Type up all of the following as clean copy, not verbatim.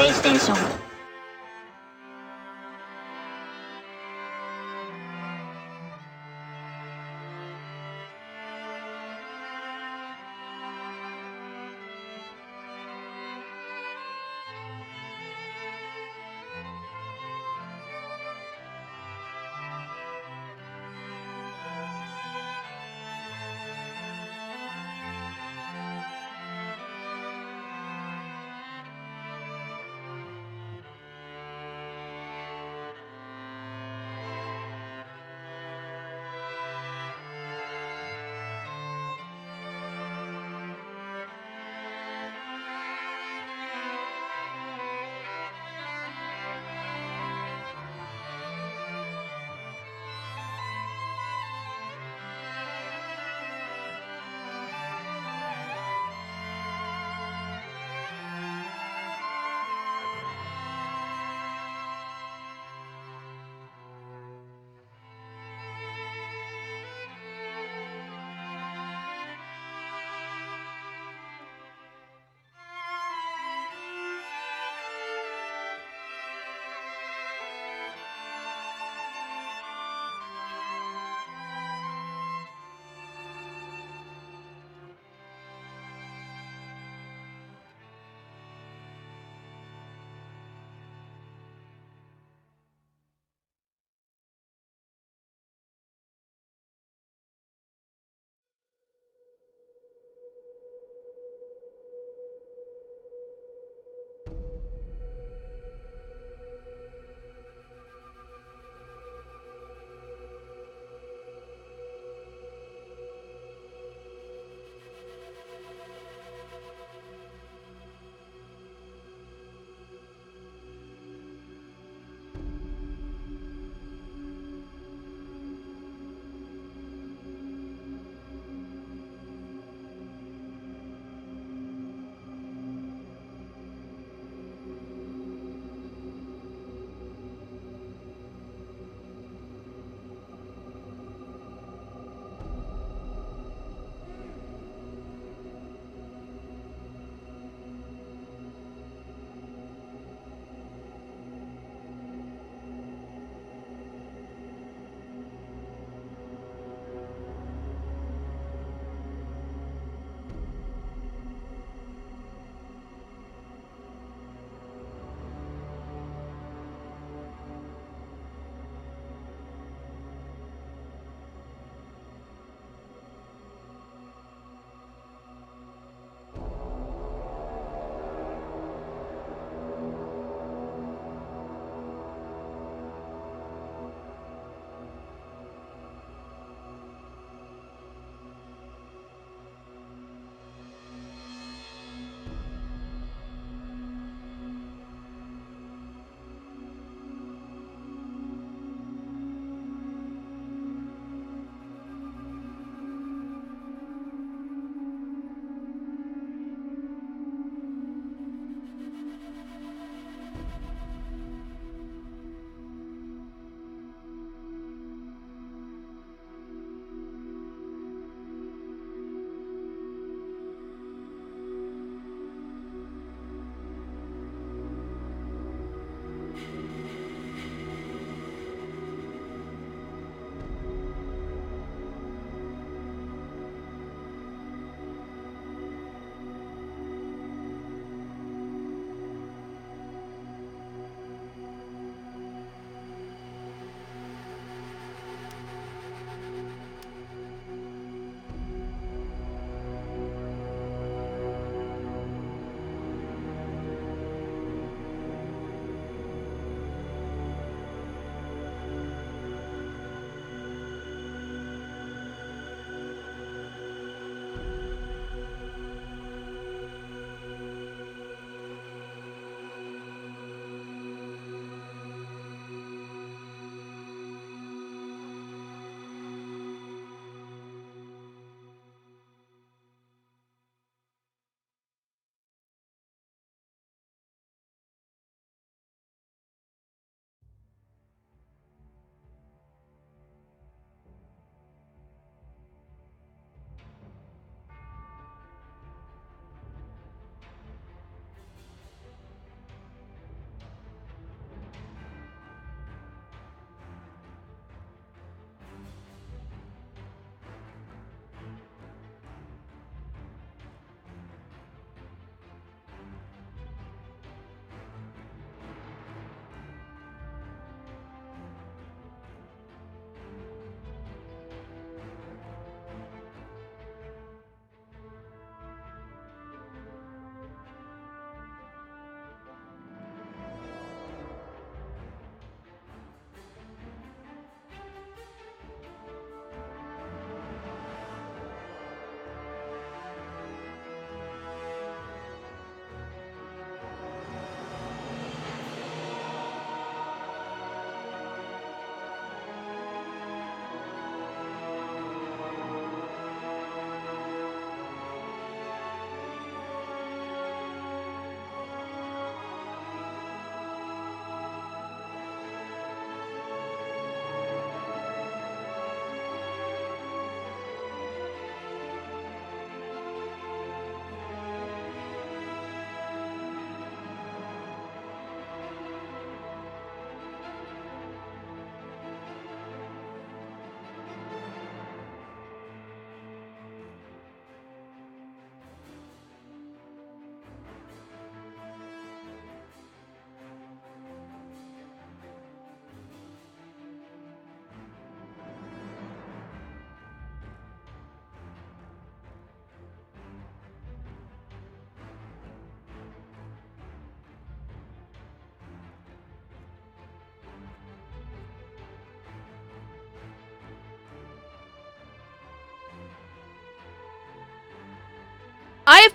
イステーション。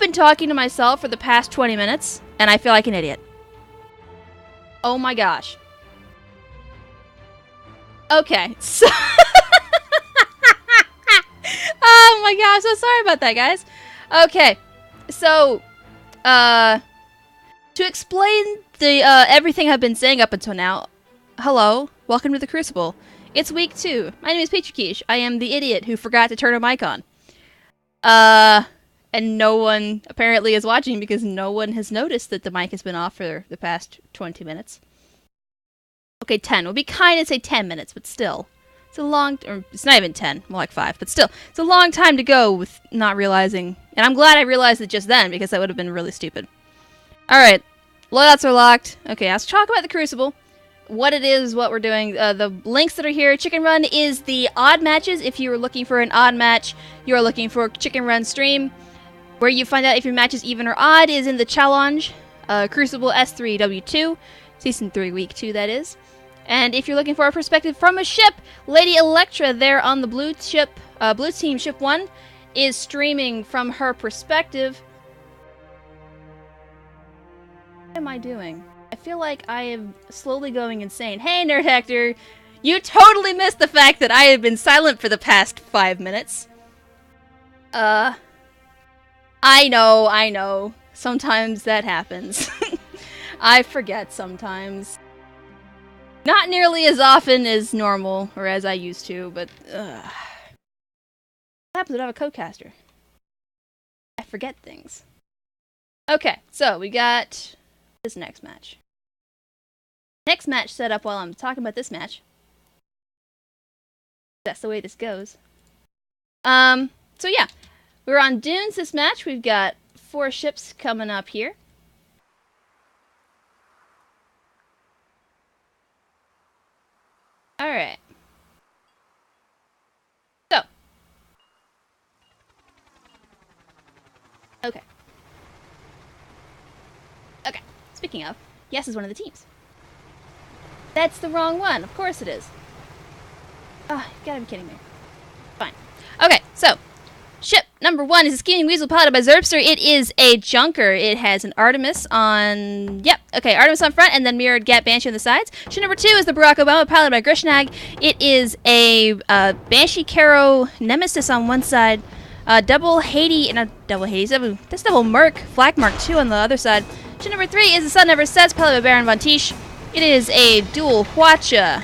been talking to myself for the past 20 minutes, and I feel like an idiot. Oh my gosh. Okay, so... oh my gosh, so sorry about that, guys. Okay, so, to explain the, everything I've been saying up until now, hello, welcome to the Crucible. It's week 2. My name is Petriquiche. I am the idiot who forgot to turn a mic on. And no one apparently is watching because no one has noticed that the mic has been off for the past 20 minutes. Okay, 10. We'll be kind and say 10 minutes, but still. It's a long... or it's not even 10, more like 5, but still. It's a long time to go with not realizing... And I'm glad I realized it just then, because that would have been really stupid. Alright. Loadouts are locked. Okay, let's talk about the Crucible. What it is, what we're doing. The links that are here. Chicken Run is the odd matches. If you are looking for an odd match, you are looking for Chicken Run stream. Where you find out if your match is even or odd is in the challenge. Crucible S3W2. Season 3, Week 2, that is. And if you're looking for a perspective from a ship, Lady Electra there on the blue ship, blue team ship 1, is streaming from her perspective. What am I doing? I feel like I am slowly going insane. Hey, Nerd Hector! You totally missed the fact that I have been silent for the past 5 minutes. I know. Sometimes that happens. I forget sometimes. Not nearly as often as normal, or as I used to, but what happens when I have a codecaster? I forget things. Okay, so we got this next match. Next match set up while I'm talking about this match. That's the way this goes. So yeah. We're on Dunes this match. We've got 4 ships coming up here. Alright. So. Okay. Okay. Speaking of, Yes is one of the teams. That's the wrong one. Of course it is. Oh, you gotta be kidding me. Fine. Okay, so. Ship number 1 is a Scheming Weasel piloted by Zerbster. It is a junker. It has an Artemis on... Yep, okay, Artemis on front and then mirrored Gat Banshee on the sides. Ship number 2 is the Barack Obama piloted by Grishnag. It is a Banshee Caro Nemesis on one side. Double Haiti... Not double Hades. That's double Merc. Flak Mark 2 on the other side. Ship number 3 is the Sun Never Sets piloted by Baron Von Tisch. It is a dual Hwacha.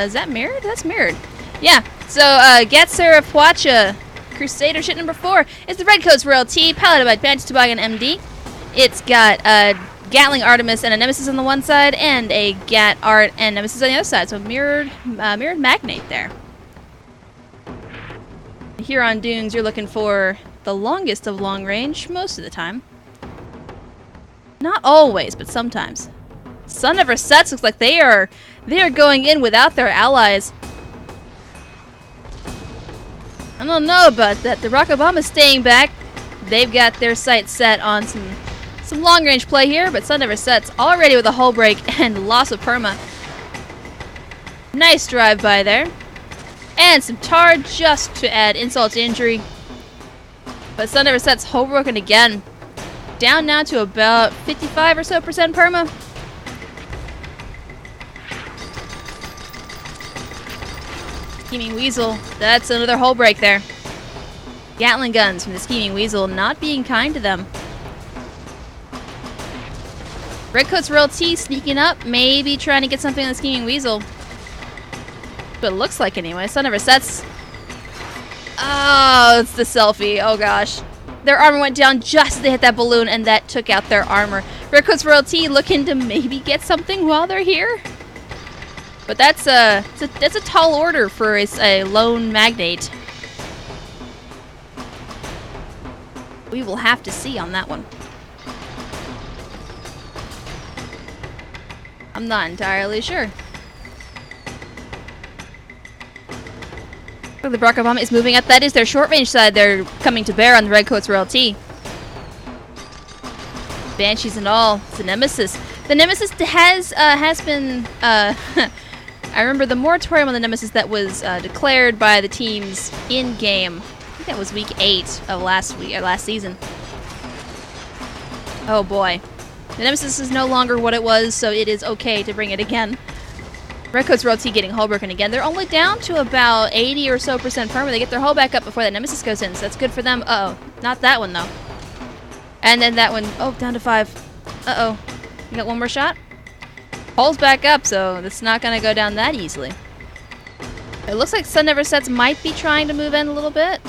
Is that mirrored? That's mirrored. Yeah, so Gatser of Hwacha... Crusader ship number 4 is the Redcoats Royal T, piloted by Banshee Toboggan MD. It's got a Gatling Artemis and a Nemesis on the one side, and a Gat Art and Nemesis on the other side. So mirrored Magnate there. Here on Dunes, you're looking for the longest of long range most of the time. Not always, but sometimes. Sun Never Sets looks like they are going in without their allies. I don't know about that. The Barack Obama's staying back. They've got their sights set on some long-range play here, but Sun Never Sets already with a hull break and loss of perma. Nice drive-by there. And some tar just to add insult to injury. But Sun Never Sets hull broken again. Down now to about 55% or so perma. Scheming Weasel, that's another hull break there. Gatling guns from the Scheming Weasel not being kind to them. Redcoats Royal T sneaking up, maybe trying to get something on the Scheming Weasel. But it looks like anyway. Sun Never Sets. Oh, it's the selfie. Oh gosh. Their armor went down just as they hit that balloon, and that took out their armor. Redcoats Royal T looking to maybe get something while they're here. But that's a tall order for a lone magnate. We will have to see on that one. I'm not entirely sure. The Barack Obama is moving up. That is their short range side. They're coming to bear on the Redcoats Royal T. Banshees and all. It's a Nemesis. The Nemesis has been I remember the moratorium on the Nemesis that was declared by the teams in game. I think that was week 8 of last season. Oh boy. The Nemesis is no longer what it was, so it is okay to bring it again. Redcoat's Royalty getting hull broken again. They're only down to about 80 or so % perma. They get their hull back up before the Nemesis goes in, so that's good for them. Uh-oh. Not that one, though. And then that one, oh, down to 5. Uh-oh. You got one more shot? Hull's back up, so it's not going to go down that easily. It looks like Sun Never Sets might be trying to move in a little bit.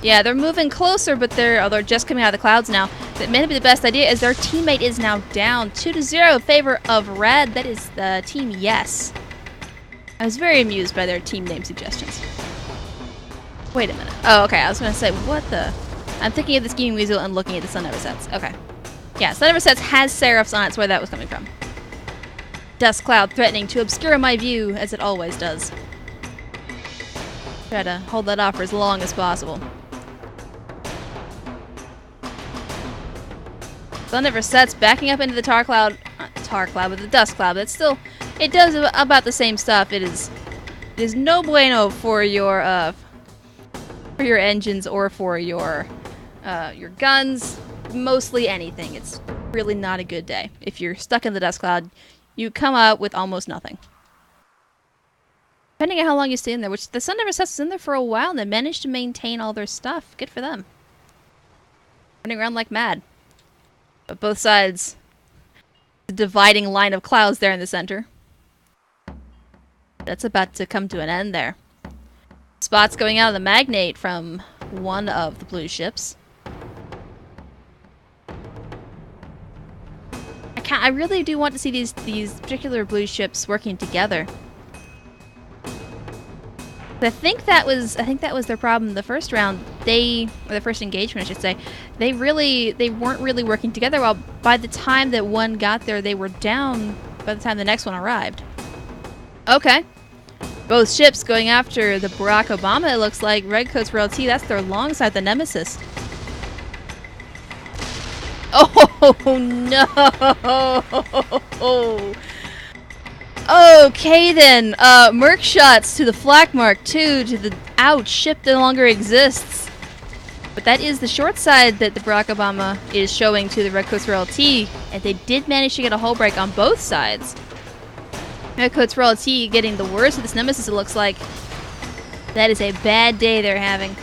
Yeah, they're moving closer, but they're just coming out of the clouds now. That may be the best idea, as their teammate is now down 2-0 in favor of Red. That is the team Yes. I was very amused by their team name suggestions. Wait a minute. Oh, okay. I was going to say, what the... I'm thinking of the Scheming Weasel and looking at the Sun Never Sets. Okay. Yeah, Sun Never Sets has Seraphs on it. That's where that was coming from. Dust cloud threatening to obscure my view, as it always does. Try to hold that off for as long as possible. Sun Never Sets backing up into the tar cloud. Not tar cloud, but the dust cloud. But it's still... It does about the same stuff. It is no bueno for your engines or for your guns. Mostly anything. It's really not a good day. If you're stuck in the dust cloud, you come out with almost nothing. Depending on how long you stay in there, which the Sun Never Sets is in there for a while, and they managed to maintain all their stuff. Good for them. Running around like mad. But both sides, the dividing line of clouds there in the center. That's about to come to an end there. Spots going out of the magnate from one of the blue ships. I really do want to see these particular blue ships working together. I think that was their problem the first round. Or the first engagement, I should say. They weren't really working together well. By the time that one got there, they were down by the time the next one arrived. Okay. Both ships going after the Barack Obama, it looks like. Redcoat's Royalty, that's their long side, the Nemesis. Oh, no! Okay, then. Merc shots to the flak mark, too, to the... Ouch, ship no longer exists. But that is the short side that the Barack Obama is showing to the Redcoat's Royalty, and they did manage to get a hull break on both sides. Redcoat's Royalty getting the worst of this Nemesis, it looks like. That is a bad day they're having.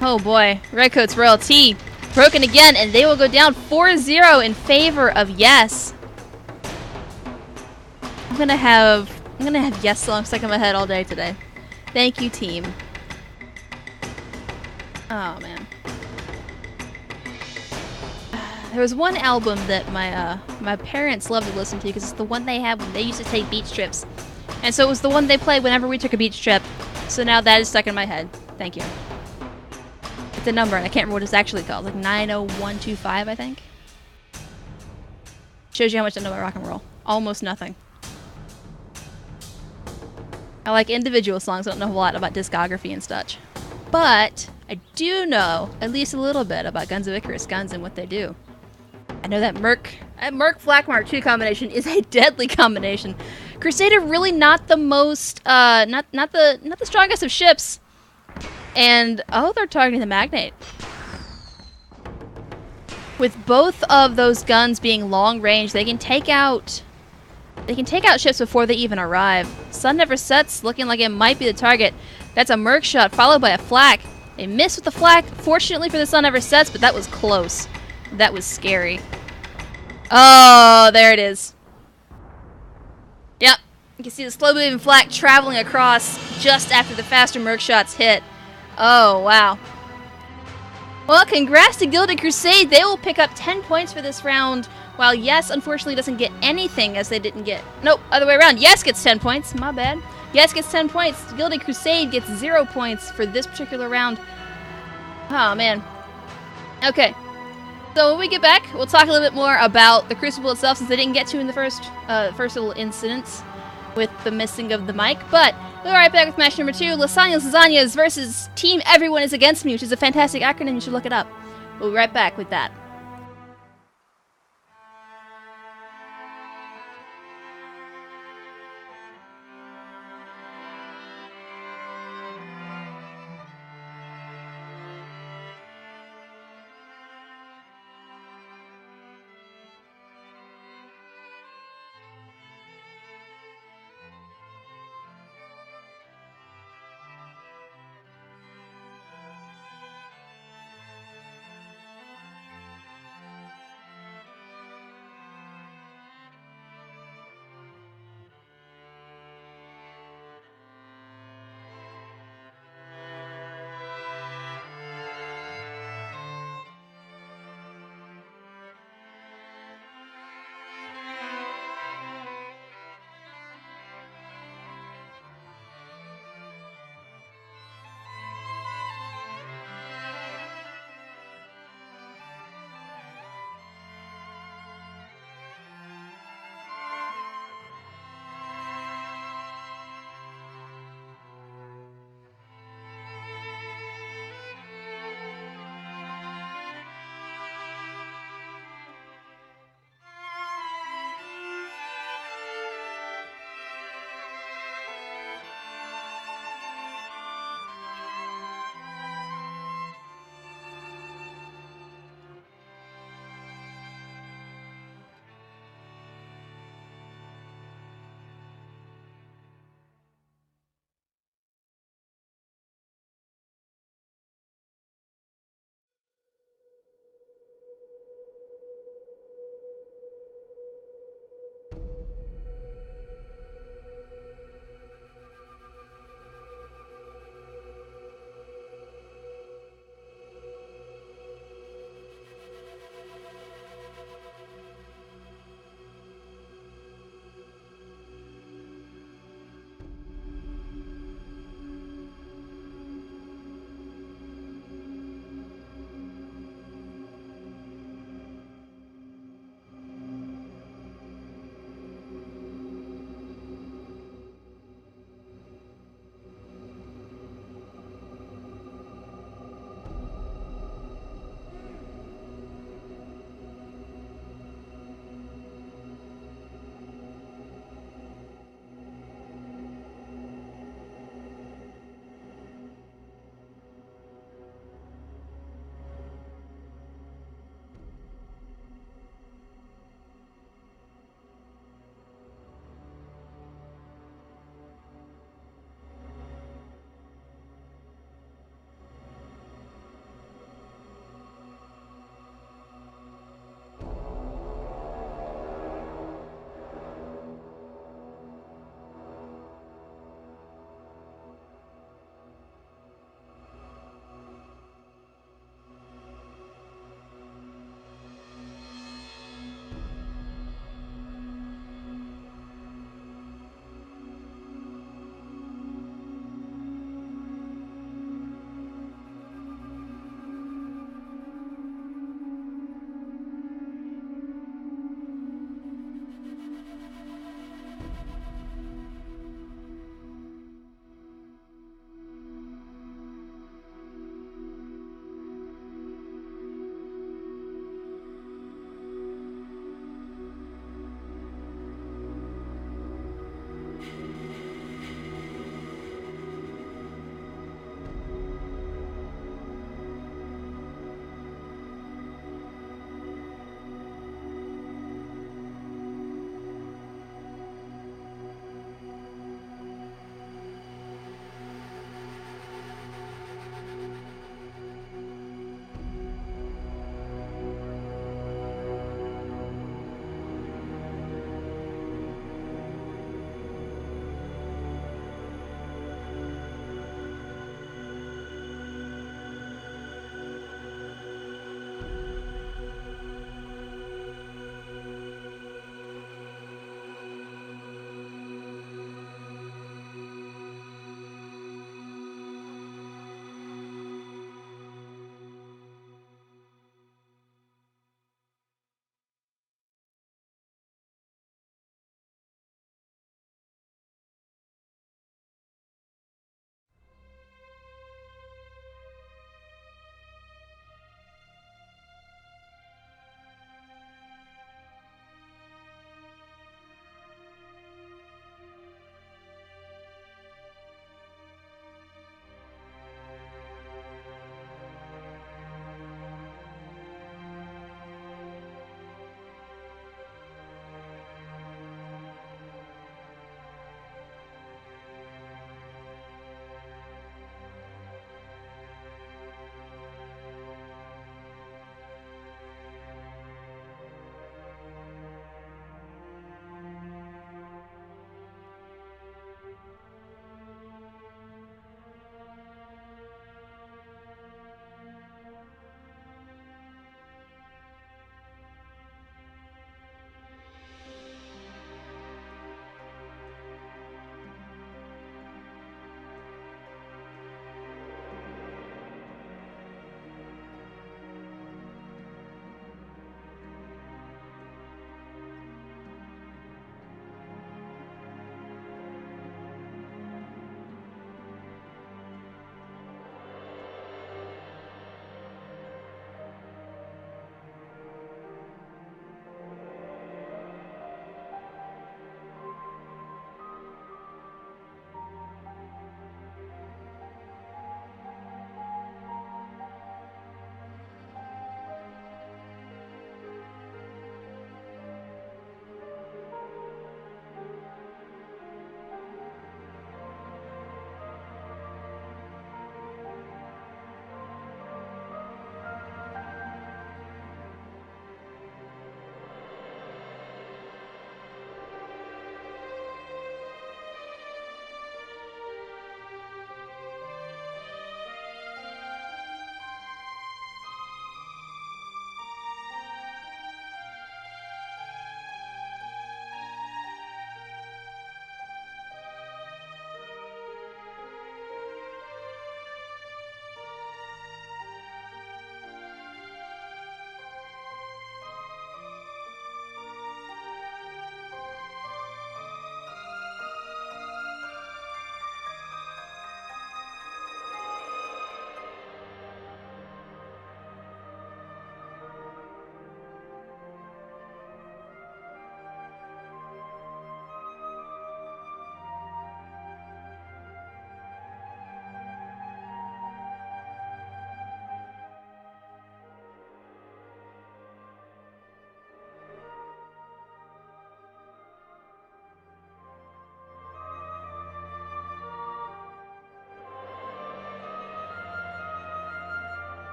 Oh boy, Redcoat's Royalty broken again, and they will go down 4-0 in favor of Yes. I'm gonna have Yes songs stuck in my head all day today. Thank you, team. Oh man. There was one album that my parents loved to listen to because it's the one they had when they used to take beach trips. And so it was the one they played whenever we took a beach trip. So now that is stuck in my head. Thank you. It's a number, and I can't remember what it's actually called. Like 90125, I think. Shows you how much I know about rock and roll. Almost nothing. I like individual songs. I don't know a lot about discography and such. But I do know at least a little bit about Guns of Icarus guns and what they do. I know that Merc Flak Mark II combination is a deadly combination. Crusader really not the most not the strongest of ships. And oh, they're targeting the Magnate. With both of those guns being long range, they can take out ships before they even arrive. Sun Never Sets looking like it might be the target. That's a Merc shot followed by a flak. They missed with the flak, fortunately for the Sun Never Sets, but that was close. That was scary. Oh, there it is. Yep. You can see the slow-moving flak traveling across just after the faster Merc shots hit. Oh, wow. Well, congrats to Gilded Crusade. They will pick up 10 points for this round, while Yes, unfortunately, doesn't get anything as they didn't get... Nope, other way around. Yes gets 10 points. My bad. Yes gets 10 points. Gilded Crusade gets 0 points for this particular round. Oh, man. Okay. So when we get back, we'll talk a little bit more about the Crucible itself, since they didn't get to in the first little incidents with the missing of the mic. But we'll be right back with match number 2, Lasagnas versus Team Everyone is Against Me, which is a fantastic acronym. You should look it up. We'll be right back with that.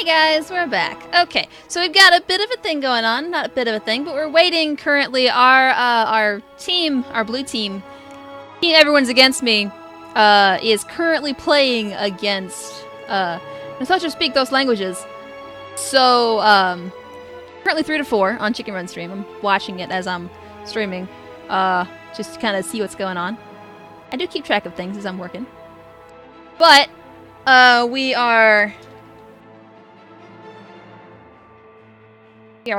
Hey guys, we're back. Okay, so we've got a bit of a thing going on. Not a bit of a thing, but we're waiting currently. Our team, our blue team, everyone's against me, is currently playing against, Nostalgia speak those languages. So, currently 3-4 on Chicken Run stream. I'm watching it as I'm streaming, just to kind of see what's going on. I do keep track of things as I'm working. But, we are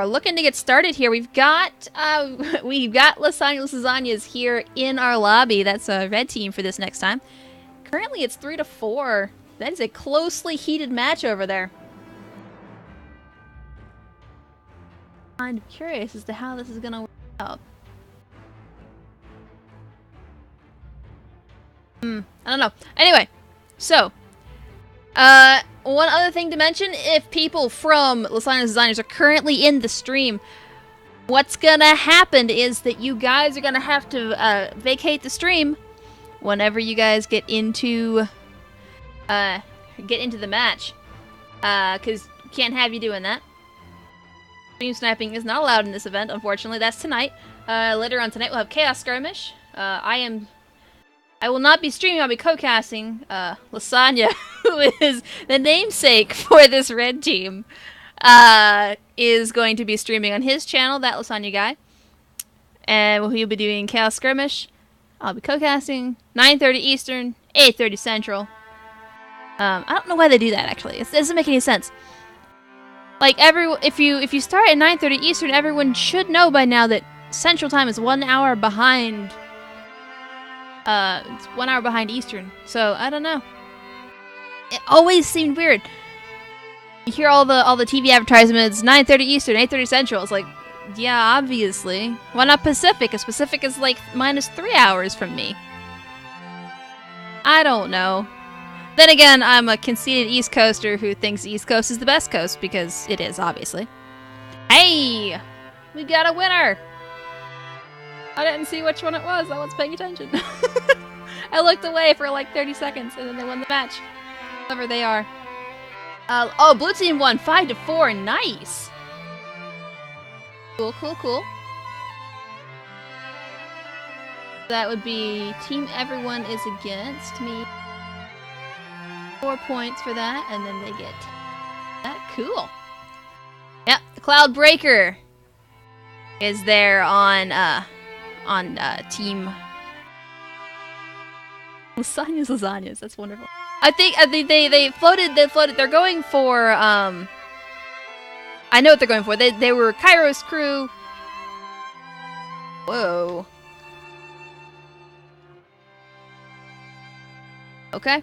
looking to get started here. We've got Lasagnas here in our lobby. That's a red team for this next time. Currently, it's 3-4. That is a closely heated match over there. I'm curious as to how this is gonna work out. I don't know. Anyway, so one other thing to mention, if people from Lasagnas Designers are currently in the stream, what's gonna happen is that you guys are gonna have to vacate the stream whenever you guys get into the match, because can't have you doing that. Stream sniping is not allowed in this event, unfortunately. That's tonight. Later on tonight we'll have Chaos Skirmish. I will not be streaming, I'll be co-casting. Lasagna, who is the namesake for this red team, is going to be streaming on his channel, that Lasagna guy. And he'll be doing Chaos Skirmish. I'll be co-casting, 9:30 Eastern, 8:30 Central. I don't know why they do that, actually. It doesn't make any sense. Like, if you start at 9:30 Eastern, everyone should know by now that Central Time is 1 hour behind. It's 1 hour behind Eastern, so I don't know. It always seemed weird. You hear all the TV advertisements, 9:30 Eastern, 8:30 Central. It's like, yeah, obviously. Why not Pacific? Because Pacific is like -3 hours from me. I don't know. Then again, I'm a conceited East Coaster who thinks East Coast is the best coast, because it is, obviously. Hey! We got a winner! I didn't see which one it was. I wasn't paying attention. I looked away for like 30 seconds, and then they won the match. Whoever they are. Oh, blue team won 5-4. Nice! Cool, cool, cool. That would be team everyone is against me. 4 points for that, and then they get that. Cool. Yep, the Cloud Breaker is there on team Lasagnas. That's wonderful. I think they floated. They're going for I know what they're going for. They were Kairos crew. Whoa. Okay.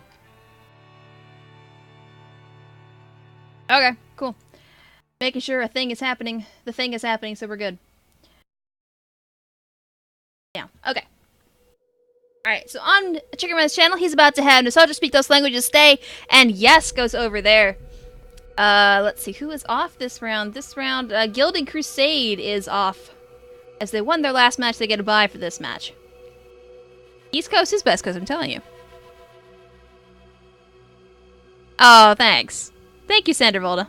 Okay, cool. Making sure a thing is happening. The thing is happening, so we're good. Yeah, okay. Alright, so on Chicken Man's channel, he's about to have Nostalgia speak those languages stay, and Yes goes over there. Let's see, who is off this round? This round, Gilded Crusade is off. As they won their last match, they get a bye for this match. East Coast is best coast, I'm telling you. Oh, thanks. Thank you, Sandra Volta.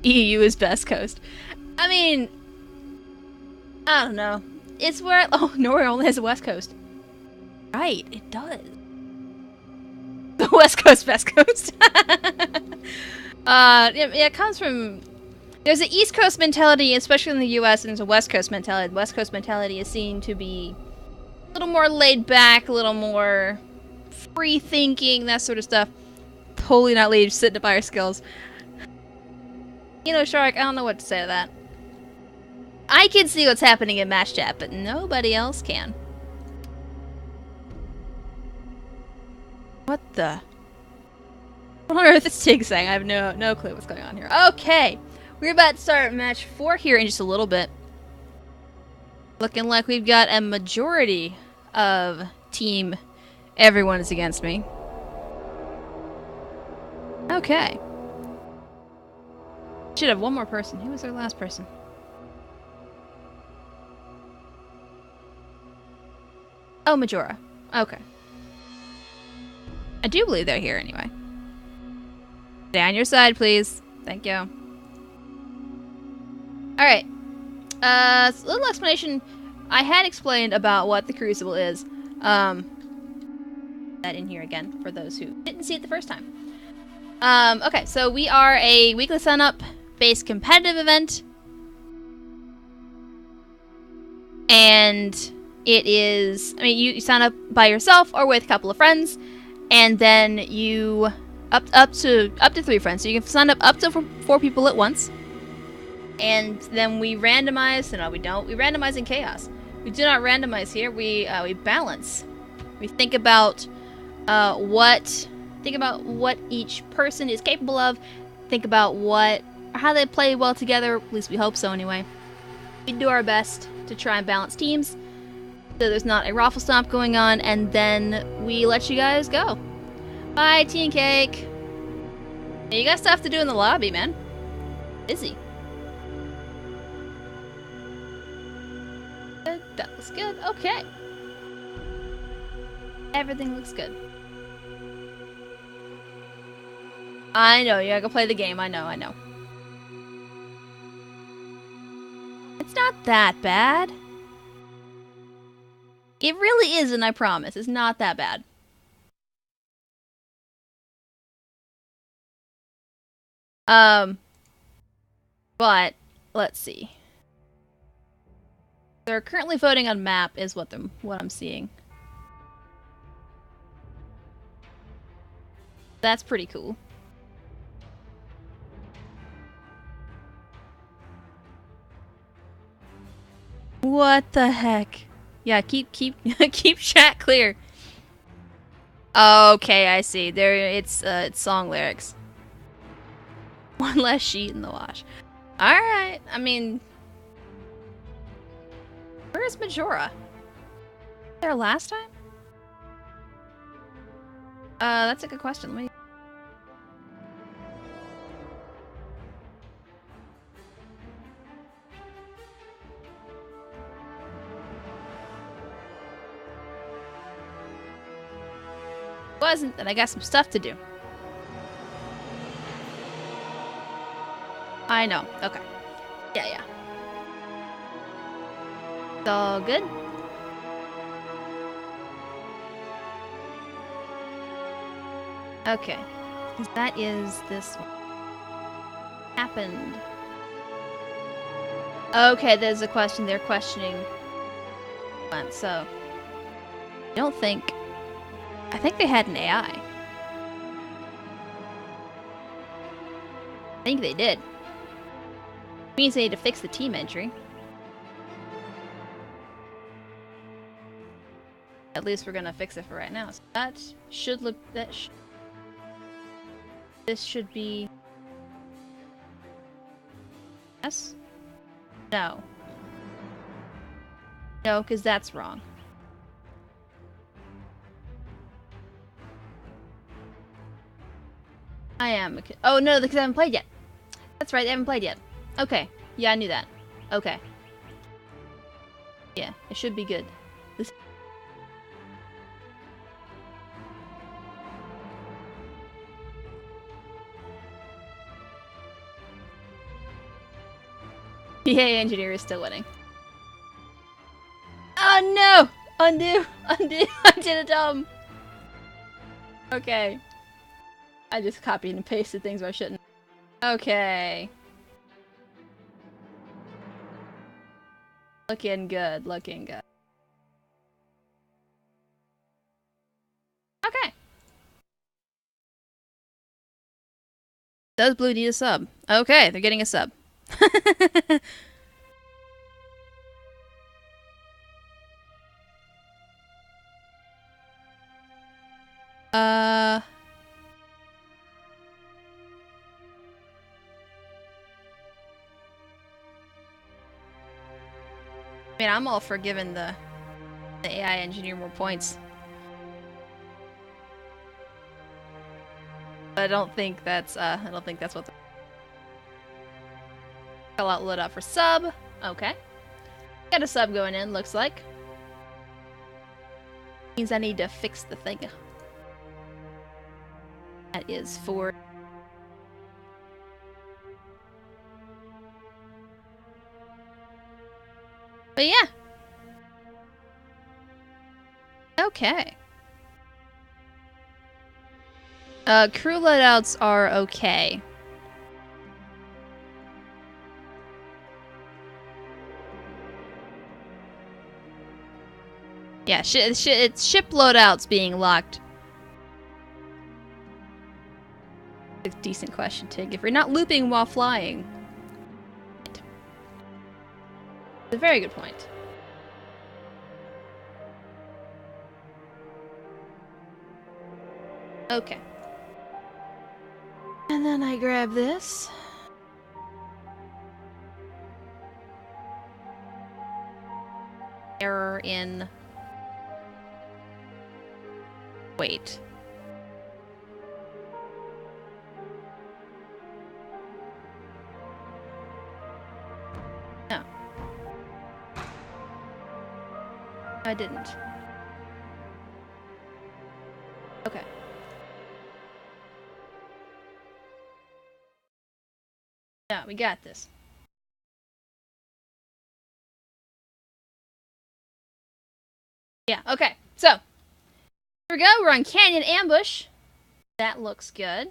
EU is best coast. I mean, I don't know. It's where... Oh, Norway only has a west coast. Right, it does. The west coast, best coast. Yeah, it comes from... There's an east coast mentality, especially in the US, and there's a west coast mentality. The west coast mentality is seen to be a little more laid back, a little more free thinking, that sort of stuff. Totally not leave, sitting by our skills. You know, Shark, I don't know what to say to that. I can see what's happening in match chat, but nobody else can. What the? What on earth is Tig saying? I have no clue what's going on here. Okay, we're about to start match 4 here in just a little bit. Looking like we've got a majority of team everyone is against me. Okay. Should have one more person. Who was our last person? Oh, Majora. Okay. I do believe they're here anyway. Stay on your side, please. Thank you. Alright. A little explanation. I had explained about what the Crewcible is. That in here again for those who didn't see it the first time. Okay, so we are a weekly sign-up based competitive event. And it is, I mean, you sign up by yourself or with a couple of friends, and then you up to 3 friends. So you can sign up to 4 people at once. And then we randomize. No, we don't. We randomize in chaos. We do not randomize here. We balance. We think about what each person is capable of. Think about how they play well together. At least we hope so, anyway. We do our best to try and balance teams, so there's not a raffle stomp going on, and then we let you guys go. Bye, tea and cake. Yeah, you got stuff to do in the lobby, man. Busy. Good. That looks good. Okay. Everything looks good. I know, you gotta go play the game. I know. It's not that bad. It really isn't, I promise. It's not that bad. But let's see. They're currently voting on map is what I'm seeing. That's pretty cool. What the heck? Yeah, keep keep chat clear. Okay, I see. It's song lyrics. One less sheet in the wash. All right. I mean, where's Majora? There last time? That's a good question. Let me. Wasn't, then I got some stuff to do. I know. Okay. Yeah. It's all good. Okay. Because that is this one. Happened. Okay, there's a question. They're questioning. So, I don't think. I think they had an AI. I think they did. Means they need to fix the team entry. At least we're gonna fix it for right now. So that should look. This should be. Yes? No. No, because that's wrong. I am. Oh no, because I haven't played yet. That's right, I haven't played yet. Okay. Yeah, I knew that. Okay. Yeah, it should be good. This. Yay, engineer is still winning. Oh no! Undo! I did a Okay. I just copied and pasted things where I shouldn't. Okay. Looking good. Okay. Does Blue need a sub? Okay, they're getting a sub. I mean, I'm all for giving the AI engineer more points. But I don't think that's what the call out load up for sub. Okay. Got a sub going in, looks like. Means I need to fix the thing. That is for But yeah. Okay. Crew loadouts are okay. Yeah, it's ship loadouts being locked. A decent question, Tig. If you're not looping while flying. It's a very good point. Okay. And then I grab this. Error in... Wait. No. I didn't. Okay. No, we got this. Yeah, okay. So, here we go. We're on Canyon Ambush. That looks good.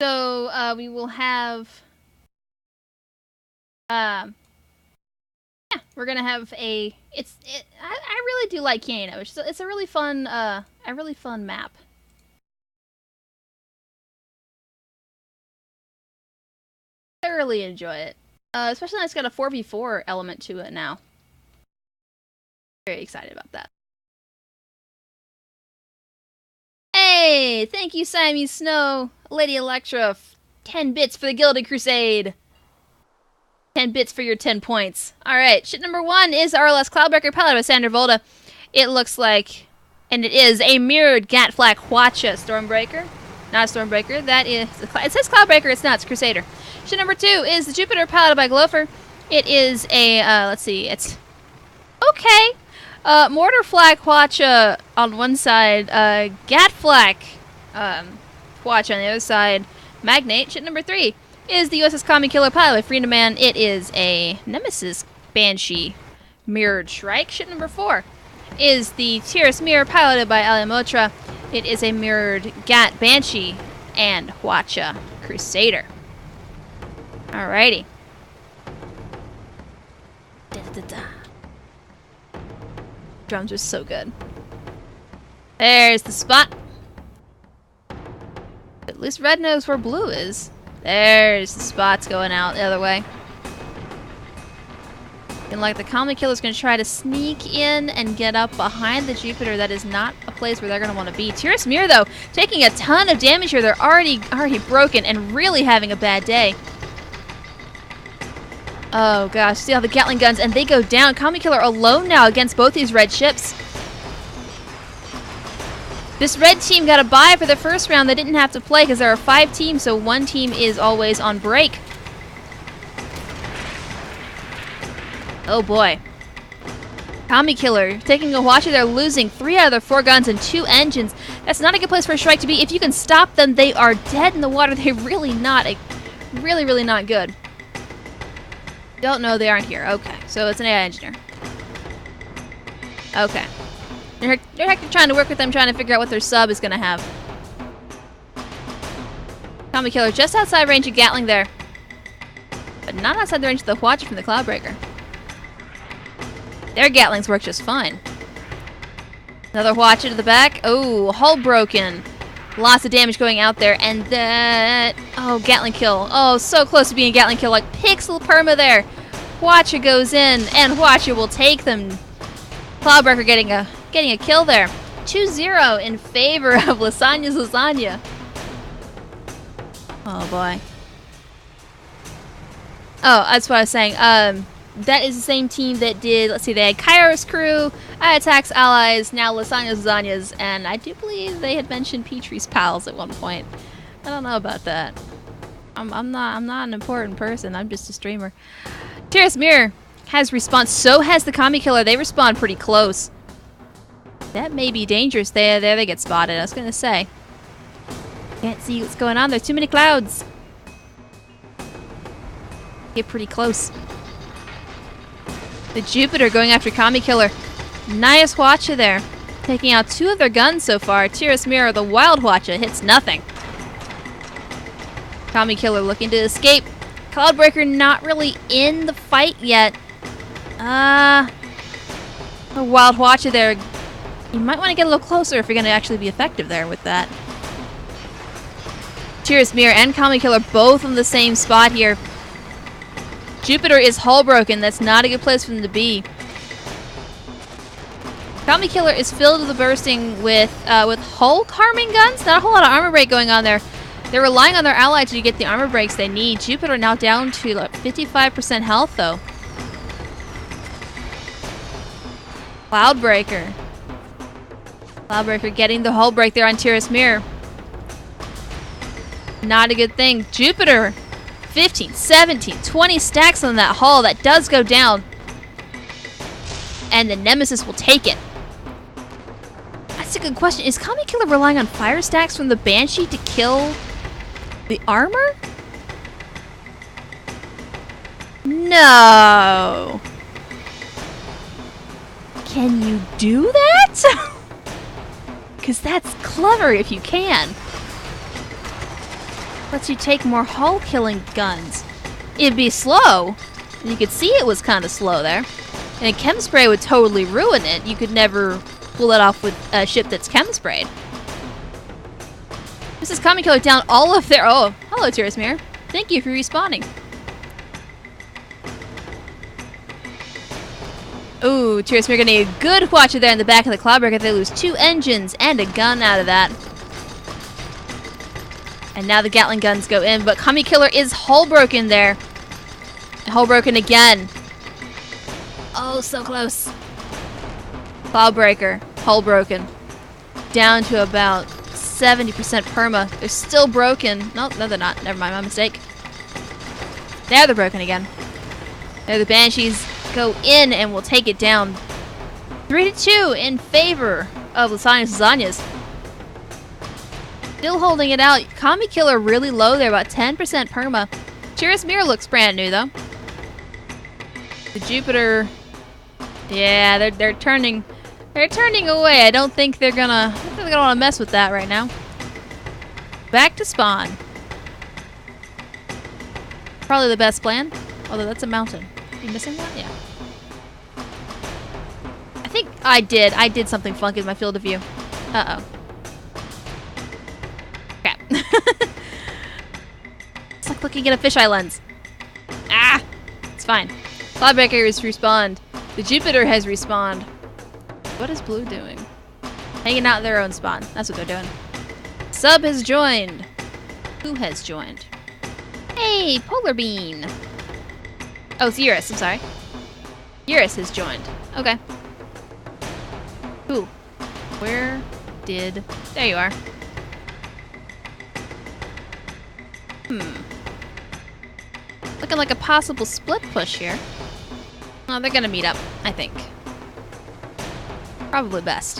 So, we will have... yeah, we're gonna have a... I really do like Canyon Ambush. So it's a really fun map. Thoroughly enjoy it. Especially when it's got a 4v4 element to it now. Very excited about that. Hey! Thank you, Siamese Snow, Lady Electra, 10 bits for the Gilded Crusade. 10 bits for your 10 points. Alright, ship number 1 is RLS Cloudbreaker, piloted by Sandra Volta. It looks like, and it is, a mirrored Gatflak Hwacha Stormbreaker. Not a Stormbreaker, that is, it says Cloudbreaker, it's not, it's Crusader. Ship number 2 is the Jupiter, piloted by Glofer. It is a, let's see, it's okay. Mortar Flak Hwacha on one side, Gatflak Hwacha on the other side. Magnate. Ship number 3 is the USS Kami Killer, piloted by Freedom Man. It is a Nemesis Banshee mirrored Shrike. Ship number 4 is the Thirs Mirror, piloted by Alimotra. It is a mirrored Gat Banshee and Hwacha Crusader. Alrighty. Drums are so good. There's the spot. At least red knows where blue is. There's the spots going out the other way. And like the Kami Killer's gonna try to sneak in and get up behind the Jupiter. That is not a place where they're gonna want to be. Thirs Mirror though, taking a ton of damage here. They're already broken and really having a bad day. Oh gosh, see all the Gatling guns, and they go down. Kami Killer alone now against both these red ships. This red team got a bye for the first round. They didn't have to play because there are 5 teams, so one team is always on break. Oh boy. Kami Killer taking a watcher. They're losing 3 out of their 4 guns and 2 engines. That's not a good place for a Shrike to be. If you can stop them, they are dead in the water. They're really not good. Don't know, they aren't here. Okay, so it's an AI engineer. Okay. They're trying to work with them, trying to figure out what their sub is going to have. Kami Killer just outside range of Gatling there. But not outside the range of the Hwacha from the Cloudbreaker. Their Gatlings work just fine. Another Hwacha to the back. Oh, hull broken. Lots of damage going out there, and that... Oh, Gatling kill. Oh, so close to being a Gatling kill. Like pixel perma there. Hwacha goes in, and Hwacha will take them. Cloudbreaker getting a kill there. 2-0 in favor of Lasagna's Lasagna. Oh, boy. Oh, that's what I was saying. That is the same team that did, let's see, they had Icarus crew, Attacks Allies, now Lasagna's Lasagnas, and I do believe they had mentioned Petrie's Pals at one point. I don't know about that. I'm not an important person, I'm just a streamer. Thirs Mirror has respawned, so has the Kami Killer. They respawn pretty close. That may be dangerous. There they get spotted, I was gonna say. Can't see what's going on. There's too many clouds. Get pretty close. The Jupiter going after Kami Killer. Nice Watcha there. Taking out 2 of their guns so far. Tiras Mirror, the Wild Watcha, hits nothing. Kami Killer looking to escape. Cloudbreaker not really in the fight yet. The Wild Watcha there. You might want to get a little closer if you're going to actually be effective there with that. Tiras Mirror and Kami Killer both in the same spot here. Jupiter is hull broken. That's not a good place for them to be. Kami Killer is filled to the bursting with hull harming guns. Not a whole lot of armor break going on there. They're relying on their ally to get the armor breaks they need. Jupiter now down to like 55% health though. Cloudbreaker. Cloudbreaker getting the hull break there on Tiras Mirror. Not a good thing. Jupiter, 15, 17, 20 stacks on that hull. That does go down. And the Nemesis will take it. That's a good question. Is Kami Killer relying on fire stacks from the Banshee to kill the armor? No. Can you do that? Because that's clever if you can. Lets you take more hull killing guns. It'd be slow. You could see it was kind of slow there. And a chem spray would totally ruin it. You could never pull it off with a ship that's chem sprayed. This is Kami Killer down all of their... Oh, hello Tiras Mirror. Thank you for respawning. Ooh, Tiras Mirror getting a good watcher there in the back of the Cloudbreaker. They lose 2 engines and a gun out of that. And now the Gatling guns go in, but Kami Killer is hull broken there. Hull broken again. Oh, so close. Cloudbreaker, hull broken. Down to about 70% perma. They're still broken. No, they're not. Never mind, my mistake. Now they're broken again. There the Banshees go in and will take it down. 3-2 in favor of Lasagnas. Still holding it out. Kami Killer really low there, about 10% perma. Tiras Mirror looks brand new though. The Jupiter, yeah, they're turning away. I don't think they're gonna want to mess with that right now. Back to spawn. Probably the best plan. Although that's a mountain. Are you missing that? Yeah. I think I did something funky with my field of view. Uh-oh. Crap. It's like looking at a fisheye lens. Ah! It's fine. Cloudbreaker has respawned. The Jupiter has respawned. What is Blue doing? Hanging out in their own spawn. That's what they're doing. Sub has joined. Who has joined? Hey, Polar Bean. Oh, it's Eurus. I'm sorry. Eurus has joined. Okay. Who? Where did... There you are. Looking like a possible split push here. Oh, they're gonna meet up, I think. Probably best.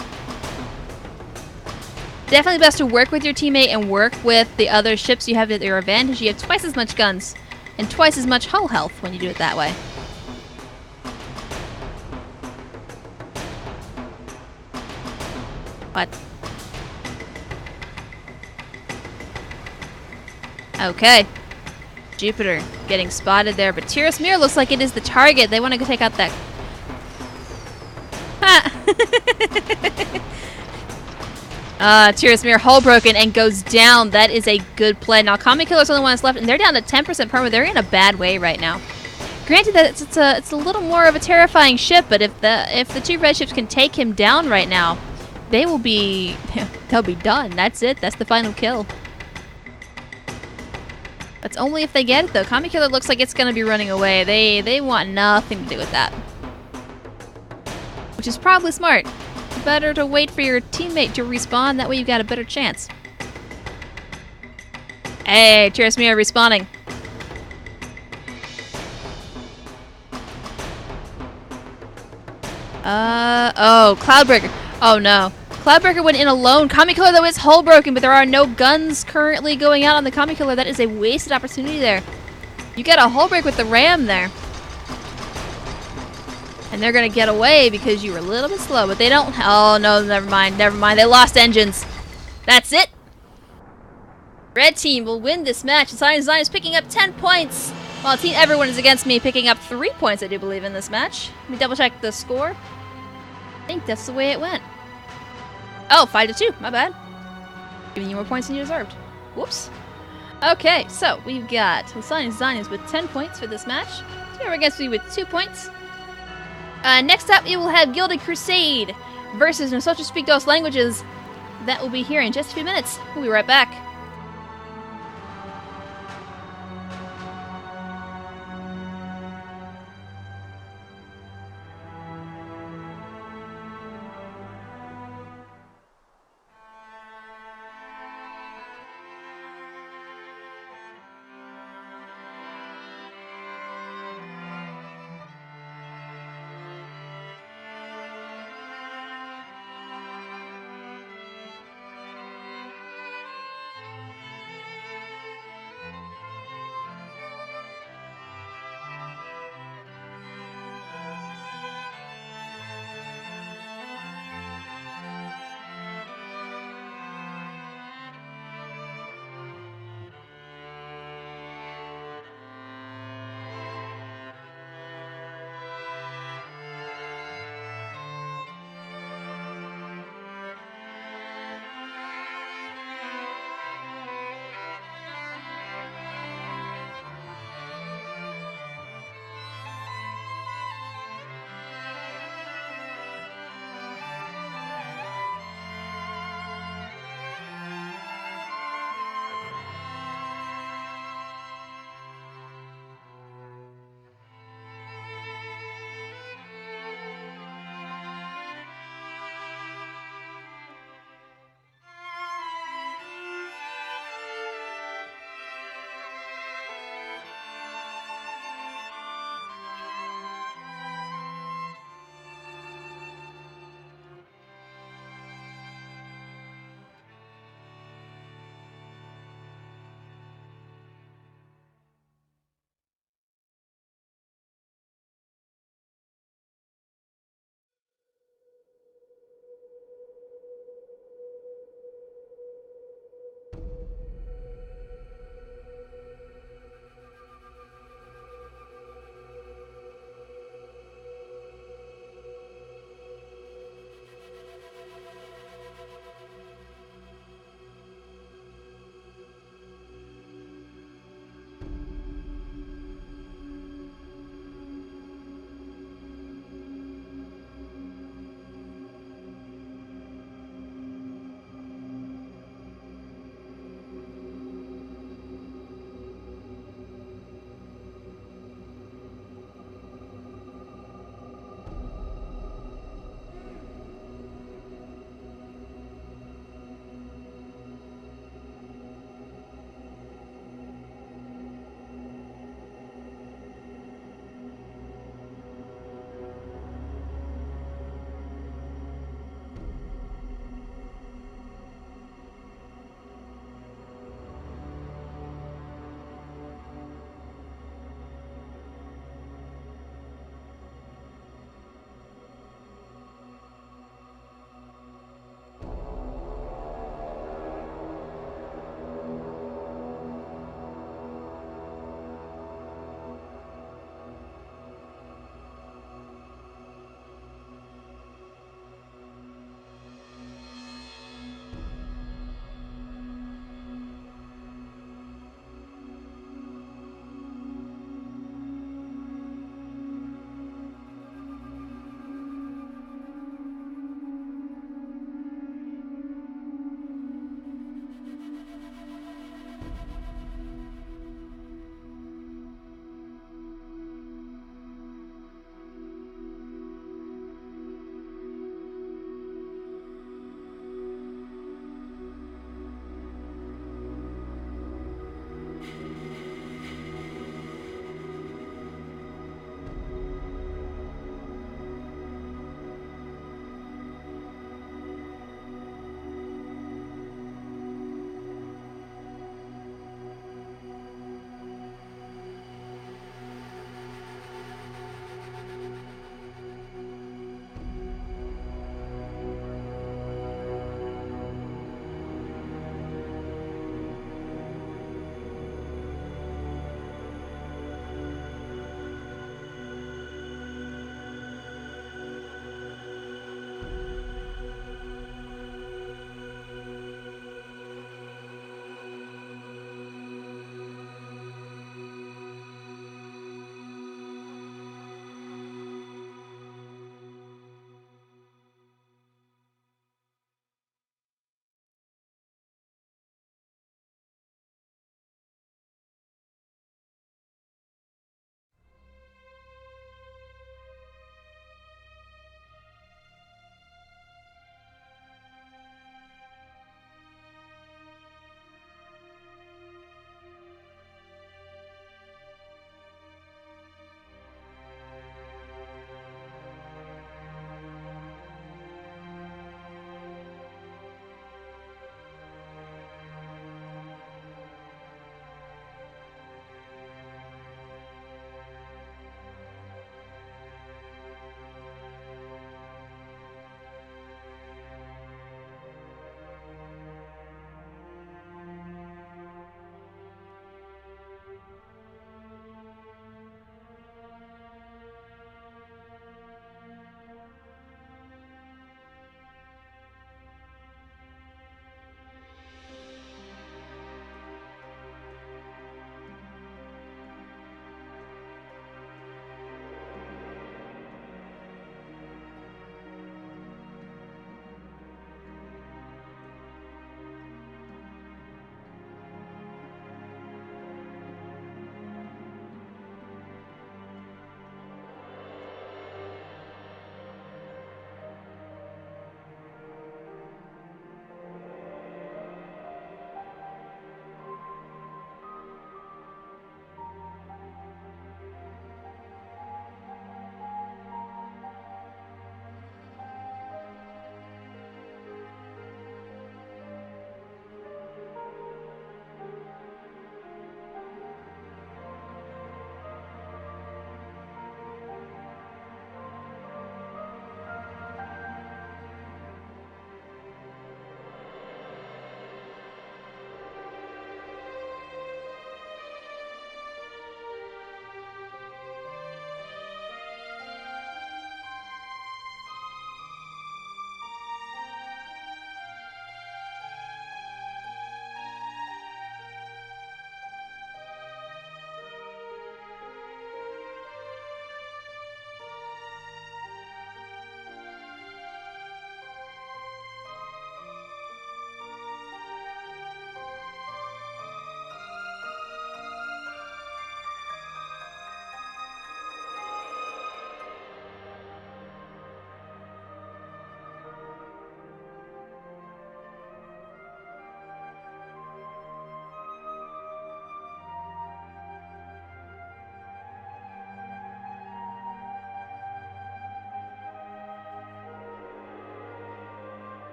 Definitely best to work with your teammate and work with the other ships you have at your advantage. You have twice as much guns and twice as much hull health when you do it that way. What? Okay. Jupiter getting spotted there, but Tiras Mirror looks like it is the target. They want to go take out that... Tiras Mirror hull broken and goes down. That is a good play. Now Kami Killer's the only one that's left, and they're down to 10% perma. They're in a bad way right now. Granted that it's a little more of a terrifying ship, but if the 2 red ships can take him down right now, they'll be done. That's it. That's the final kill. That's only if they get it though. Kami Killer looks like it's gonna be running away. They want nothing to do with that. Which is probably smart. Better to wait for your teammate to respawn, that way you've got a better chance. Hey, Tiras Mirror respawning. Oh, Cloudbreaker. Oh no. Cloudbreaker went in alone. Kami Killer, though, is hull broken, but there are no guns currently going out on the Kami Killer. That is a wasted opportunity there. You get a hull break with the ram there. And they're going to get away because you were a little bit slow, but they don't. Oh, no, never mind. Never mind. They lost engines. That's it. Red team will win this match. And Science Design is picking up 10 points. While Team Everyone is against me, picking up 3 points, I do believe, in this match. Let me double check the score. I think that's the way it went. Oh, 5-2. My bad. Giving you more points than you deserved. Whoops. Okay, so we've got Science Design is with 10 points for this match. Team against me with 2 points. Next up, we will have Gilded Crusade versus No Social Speak Those Languages. That will be here in just a few minutes. We'll be right back.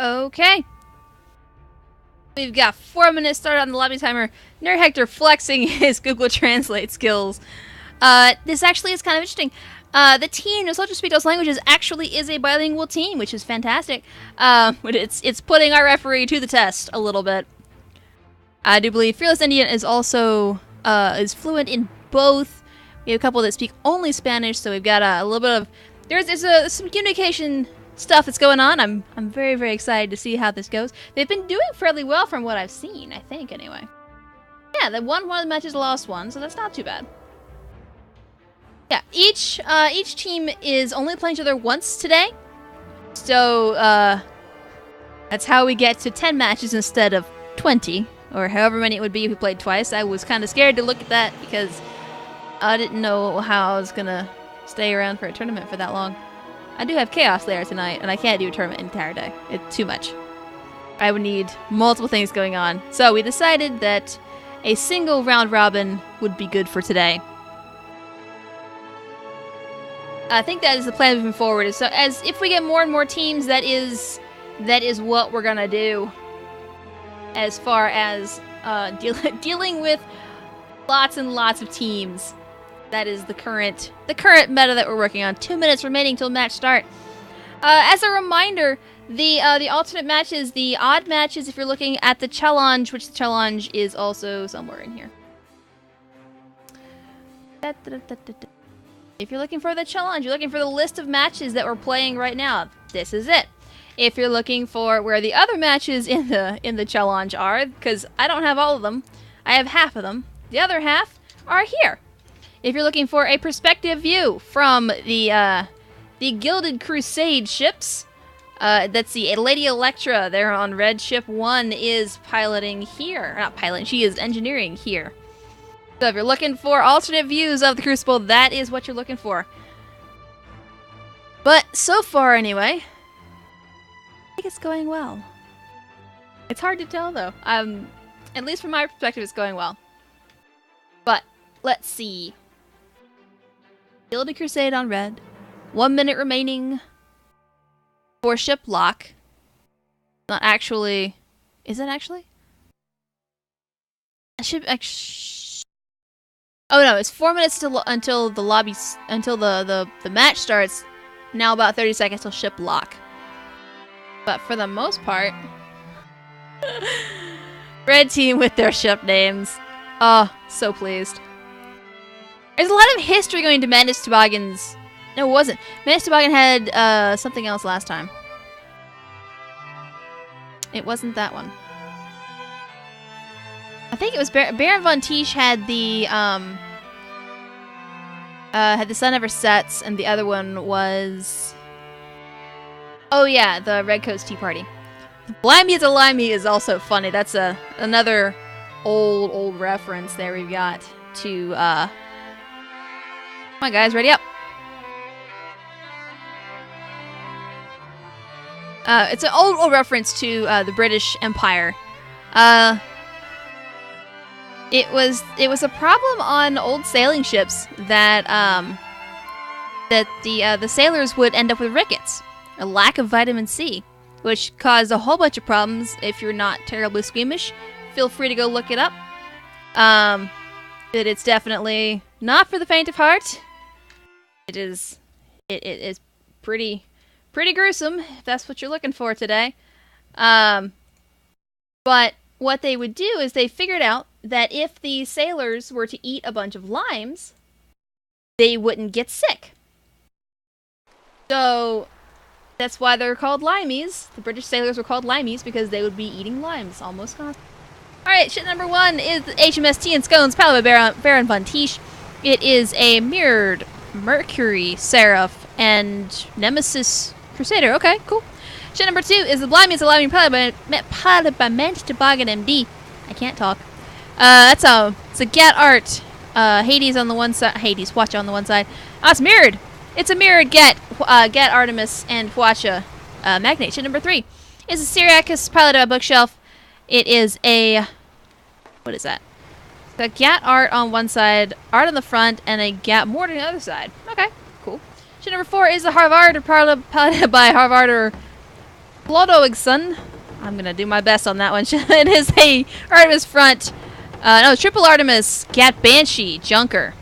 Okay. We've got 4 minutes started on the lobby timer. Nerd Hector flexing his Google Translate skills. This actually is kind of interesting. The team, No Soldiers Speak Those Languages, actually is a bilingual team, which is fantastic. But it's putting our referee to the test a little bit. I do believe Fearless Indian is also is fluent in both. We have a couple that speak only Spanish, so we've got a little bit of there's some communication stuff that's going on. I'm very, very excited to see how this goes. They've been doing fairly well from what I've seen, I think, anyway. Yeah, they won one of the matches, lost one, so that's not too bad. Yeah, each team is only playing each other once today. So, that's how we get to 10 matches instead of 20, or however many it would be if we played twice. I was kind of scared to look at that because I didn't know how I was gonna stay around for a tournament for that long. I do have Chaos there tonight, and I can't do a tournament the entire day. It's too much. I would need multiple things going on. So we decided that a single round robin would be good for today. I think that is the plan moving forward. So as if we get more and more teams, that is what we're gonna do. As far as dealing with lots and lots of teams. That is the current meta that we're working on. 2 minutes remaining till match start. As a reminder, the alternate matches, the odd matches, if you're looking at the challenge, which the challenge is also somewhere in here. If you're looking for the challenge, you're looking for the list of matches that we're playing right now. This is it. If you're looking for where the other matches in the challenge are, because I don't have all of them, I have half of them. The other half are here. If you're looking for a perspective view from the Gilded Crusade ships, that's the Lady Electra there on Red Ship 1 is piloting here. Not piloting, she is engineering here. So if you're looking for alternate views of the Crucible, that is what you're looking for. But so far anyway, I think it's going well. It's hard to tell though. At least from my perspective, it's going well. But let's see. Gilded Crusade on red. 1 minute remaining. 4 ship lock. Not actually. Is it actually? I should oh no, it's 4 minutes until the lobby until the match starts. Now about 30 seconds till ship lock. But for the most part, red team with their ship names. Oh, so pleased. There's a lot of history going to Mantis Toboggan's. No, it wasn't. Mantis Toboggan had something else last time. It wasn't that one. I think it was Baron Von Teesh had the Sun Never Sets, and the other one was, oh yeah, the Redcoats Tea Party. Blimey is a Limey is also funny. That's another old reference there we've got to come on guys, ready up. It's an old reference to the British Empire. It was a problem on old sailing ships that the sailors would end up with rickets, a lack of vitamin C, which caused a whole bunch of problems. If you're not terribly squeamish, feel free to go look it up. It's definitely not for the faint of heart. It is pretty gruesome, if that's what you're looking for today. But what they would do is they figured out that if the sailors were to eat a bunch of limes, they wouldn't get sick. So that's why they're called limeys. The British sailors were called limeys because they would be eating limes almost constantly. Alright, ship number 1 is the HMS Tea and Scones, piloted by Baron Von Teesh. It is a mirrored Mercury Seraph and Nemesis Crusader. Okay, cool. Ship number 2 is the Blimey, piloted by Mantis Toboggan MD. I can't talk. It's a Gat Art. Hades on the one side. Hades, Watch on the one side. Oh, it's mirrored. It's a mirrored Gat Artemis and Huacha Magnate. Ship number 3 is a Syracuse, piloted by Bookshelf. It is a, what is that? The Gat Art on one side, Art on the front, and a Gat Mortar on the other side. Okay, cool. Ship number 4 is the Harvarder, piloted by Harvarder Lodoig son. I'm gonna do my best on that one. It is a Artemis front. No, triple Artemis, Gat Banshee, Junker.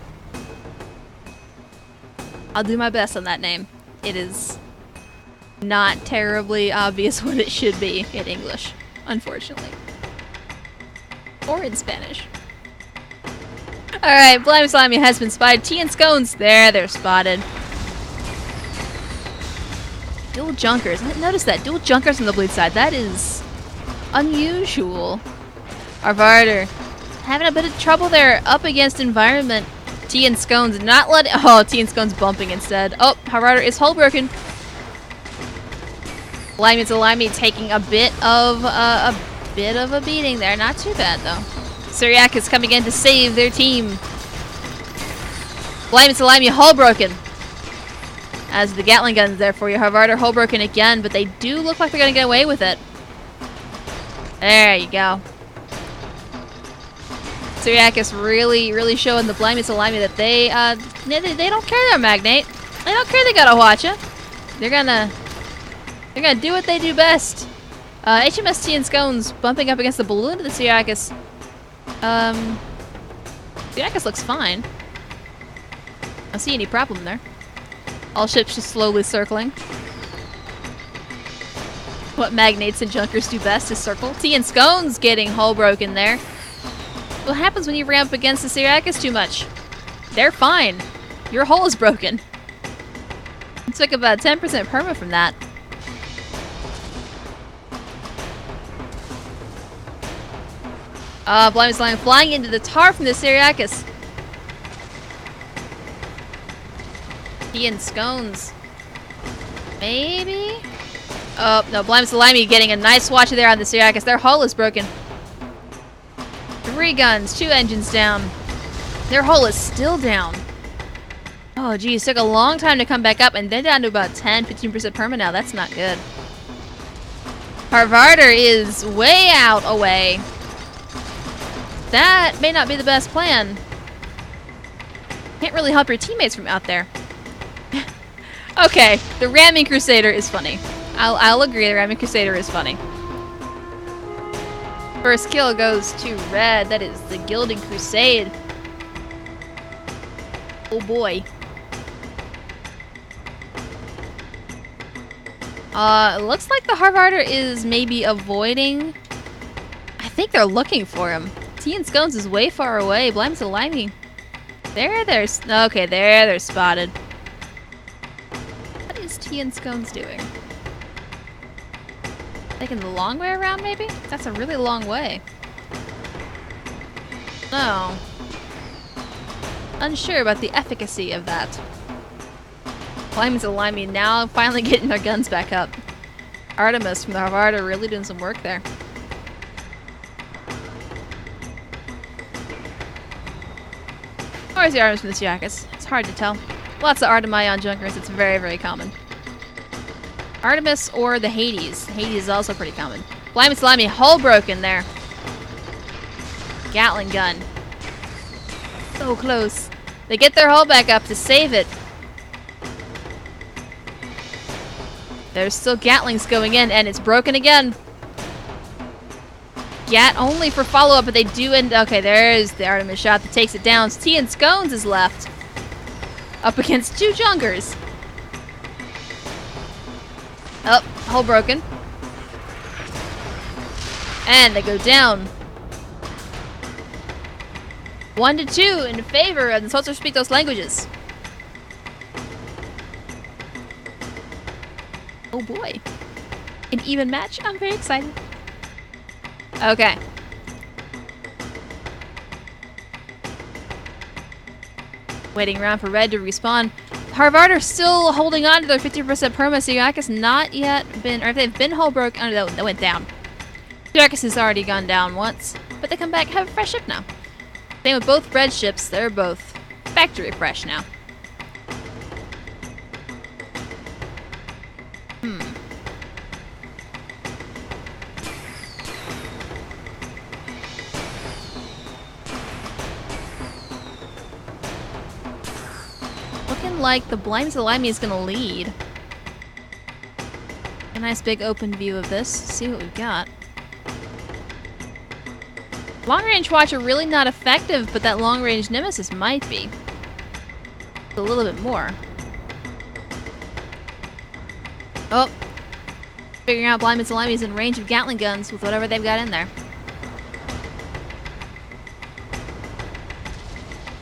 I'll do my best on that name. It is not terribly obvious what it should be in English, unfortunately. Or in Spanish. Alright, Blimey Slimy has been spotted. Tea and Scones, they're spotted. Dual Junkers, notice that, dual Junkers on the bleed side, that is unusual. Arvarder, having a bit of trouble there, up against environment. Tea and Scones, not letting, oh, Tea and Scones bumping instead. Oh, Arvarder is hull broken. Limey taking a bit of a beating there, not too bad though. Syriac is coming in to save their team. Limey hull broken. As the Gatling gun's there for you. Harvarder hull broken again, but they do look like they're gonna get away with it. There you go. Syriac is really showing the Blimey Salami that they don't care they're Magnate. They don't care they gotta watch it. They're gonna do what they do best. HMST and Scones bumping up against the balloon of the Syriacus. Syriacus looks fine. I don't see any problem there. All ships just slowly circling. What Magnates and Junkers do best is circle. Tea and Scones getting hull broken there. What happens when you ramp against the Syriacus too much? They're fine. Your hull is broken. You took about 10% perma from that. Blimey Slime flying into the tar from the Syriacus. Tea and Scones. Maybe? Oh, no, Blimey Salami getting a nice swatch there on the Syriacus. Their hull is broken. 3 guns, 2 engines down. Their hull is still down. Oh, geez, took a long time to come back up, and they're down to about 10-15% perma now. That's not good. Harvarder is way out away. That may not be the best plan. Can't really help your teammates from out there. Okay, the Ramming Crusader is funny. I'll agree, the Ramming Crusader is funny. First kill goes to red. That is the Gilding Crusade. Oh boy. It looks like the Harvarder is maybe avoiding. I think they're looking for him. Tea and Scones is way far away. Blimey Salami. Okay, they're spotted. What is Tea and Scones doing? Taking the long way around, maybe? That's a really long way. No. Unsure about the efficacy of that. Blimey Salami now finally getting their guns back up. Artemis from the Harvarder really doing some work there. Or is the Artemis from the Syriacus? It's hard to tell. Lots of Artemi on Junkers, it's very common. Artemis or the Hades. Hades is also pretty common. Blimey Salami, hull broken there. Gatling gun. So close. They get their hull back up to save it. There's still Gatlings going in, and it's broken again. Gat only for follow-up, but they do end. Okay, there's the Artemis shot that takes it down. Tea and Scones is left. Up against 2 Junkers. Oh, hull broken. And they go down. 1-2 in favor of the supposed to speak those languages. Oh boy. An even match? I'm very excited. Okay. Waiting around for red to respawn. Harvarder still holding on to their 50% perma. Syriacus not yet been, or if they've been hull broke, oh, that went down. Syriacus has already gone down once, but they come back, have a fresh ship now. Same with both red ships, they're both factory fresh now. Looking like the Blimey Salami is gonna lead. It nice big open view of this. See what we've got. Long range watch are really not effective, but that long range nemesis might be. A little bit more. Oh. Figuring out Blind Salami is in range of Gatling guns with whatever they've got in there.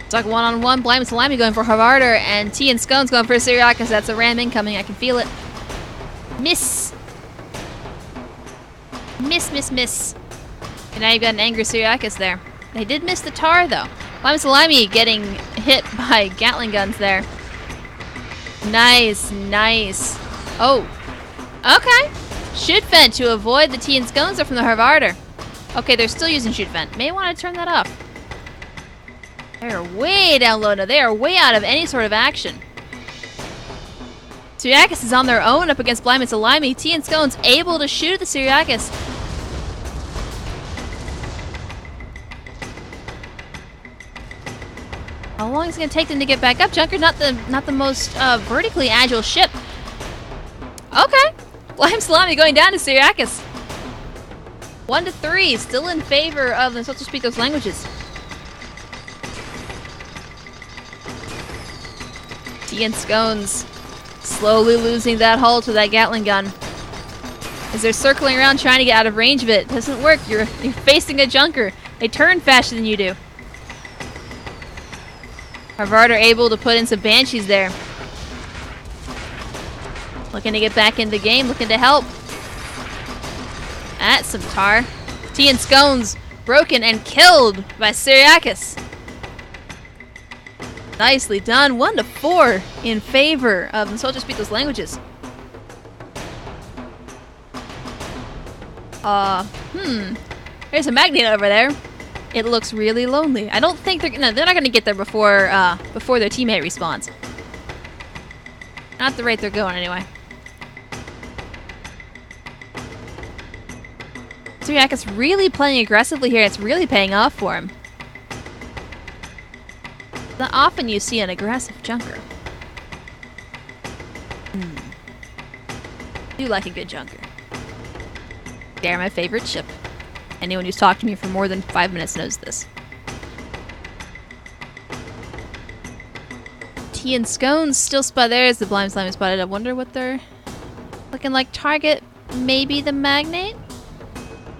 It's like one-on-one. Blind Salami going for Harvarder, and T and Scones going for Syriacus. That's a ram incoming. I can feel it. Miss. Miss. And now you've got an angry Syriacus there. They did miss the tar, though. Blind Salami getting hit by Gatling guns there. Nice. Oh. Okay. Shoot vent to avoid the T and Scones from the Harvarder. Okay, they're still using shoot vent. May want to turn that off. They're way down low now. They are way out of any sort of action. Syriacus is on their own up against Blind Salami. T and Scones able to shoot at the Syriacus. How long is it going to take them to get back up? Junker's not the most vertically agile ship. Okay. Blind Salami going down to Syriacus. 1-3, still in favor of the to speak those languages. T and Scones slowly losing that hull to that Gatling gun. As they're circling around trying to get out of range of it. Doesn't work. You're facing a Junker. They turn faster than you do. Harvard are able to put in some Banshees there. Looking to get back in the game, looking to help. That's some tar. T and Scones broken and killed by Syriacus. Nicely done. 1-4 in favor of the soldiers speak those languages. There's a magnet over there. It looks really lonely. I don't think they're not gonna get there before their teammate respawns. Not at the rate they're going anyway. Syriacus really playing aggressively here. It's really paying off for him. Not often you see an aggressive Junker. I do like a good Junker. They're my favorite ship. Anyone who's talked to me for more than 5 minutes knows this. T and Scones still spot. There's the Blind Slime spotted. I wonder what they're looking like. Target, maybe the Magnate?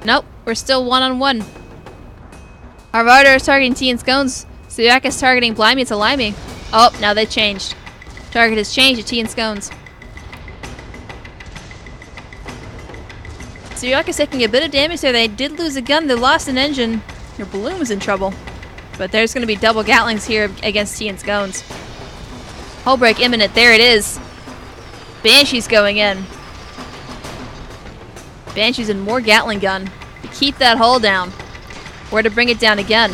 Nope, we're still one-on-one. Harvarder is targeting T and Scones. Syriacus targeting Blind Salami. Oh, now they changed. Target has changed to T and Scones. Syriacus taking a bit of damage there. They did lose a gun. They lost an engine. Their balloon was in trouble. But there's going to be double Gatlings here against T and Scones. Hull break imminent. There it is. Banshee's going in. Banshee's and more Gatling gun to keep that hull down. Or to bring it down again.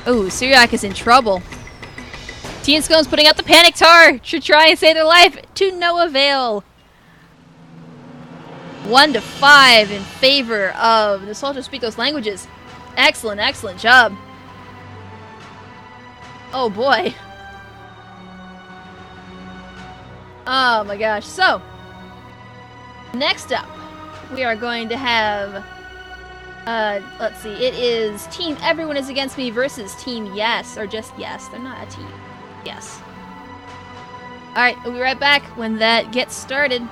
Oh, Syriacus in trouble. T and Scones putting out the panic tar to try and save their life. To no avail. 1-5 in favor of the soldiers speak those languages. Excellent, excellent job. Oh boy. Oh my gosh. So, next up, we are going to have, let's see, it is Team Everyone is Against Me versus Team Yes, or just Yes. They're not a team. Yes. Alright, we'll be right back when that gets started.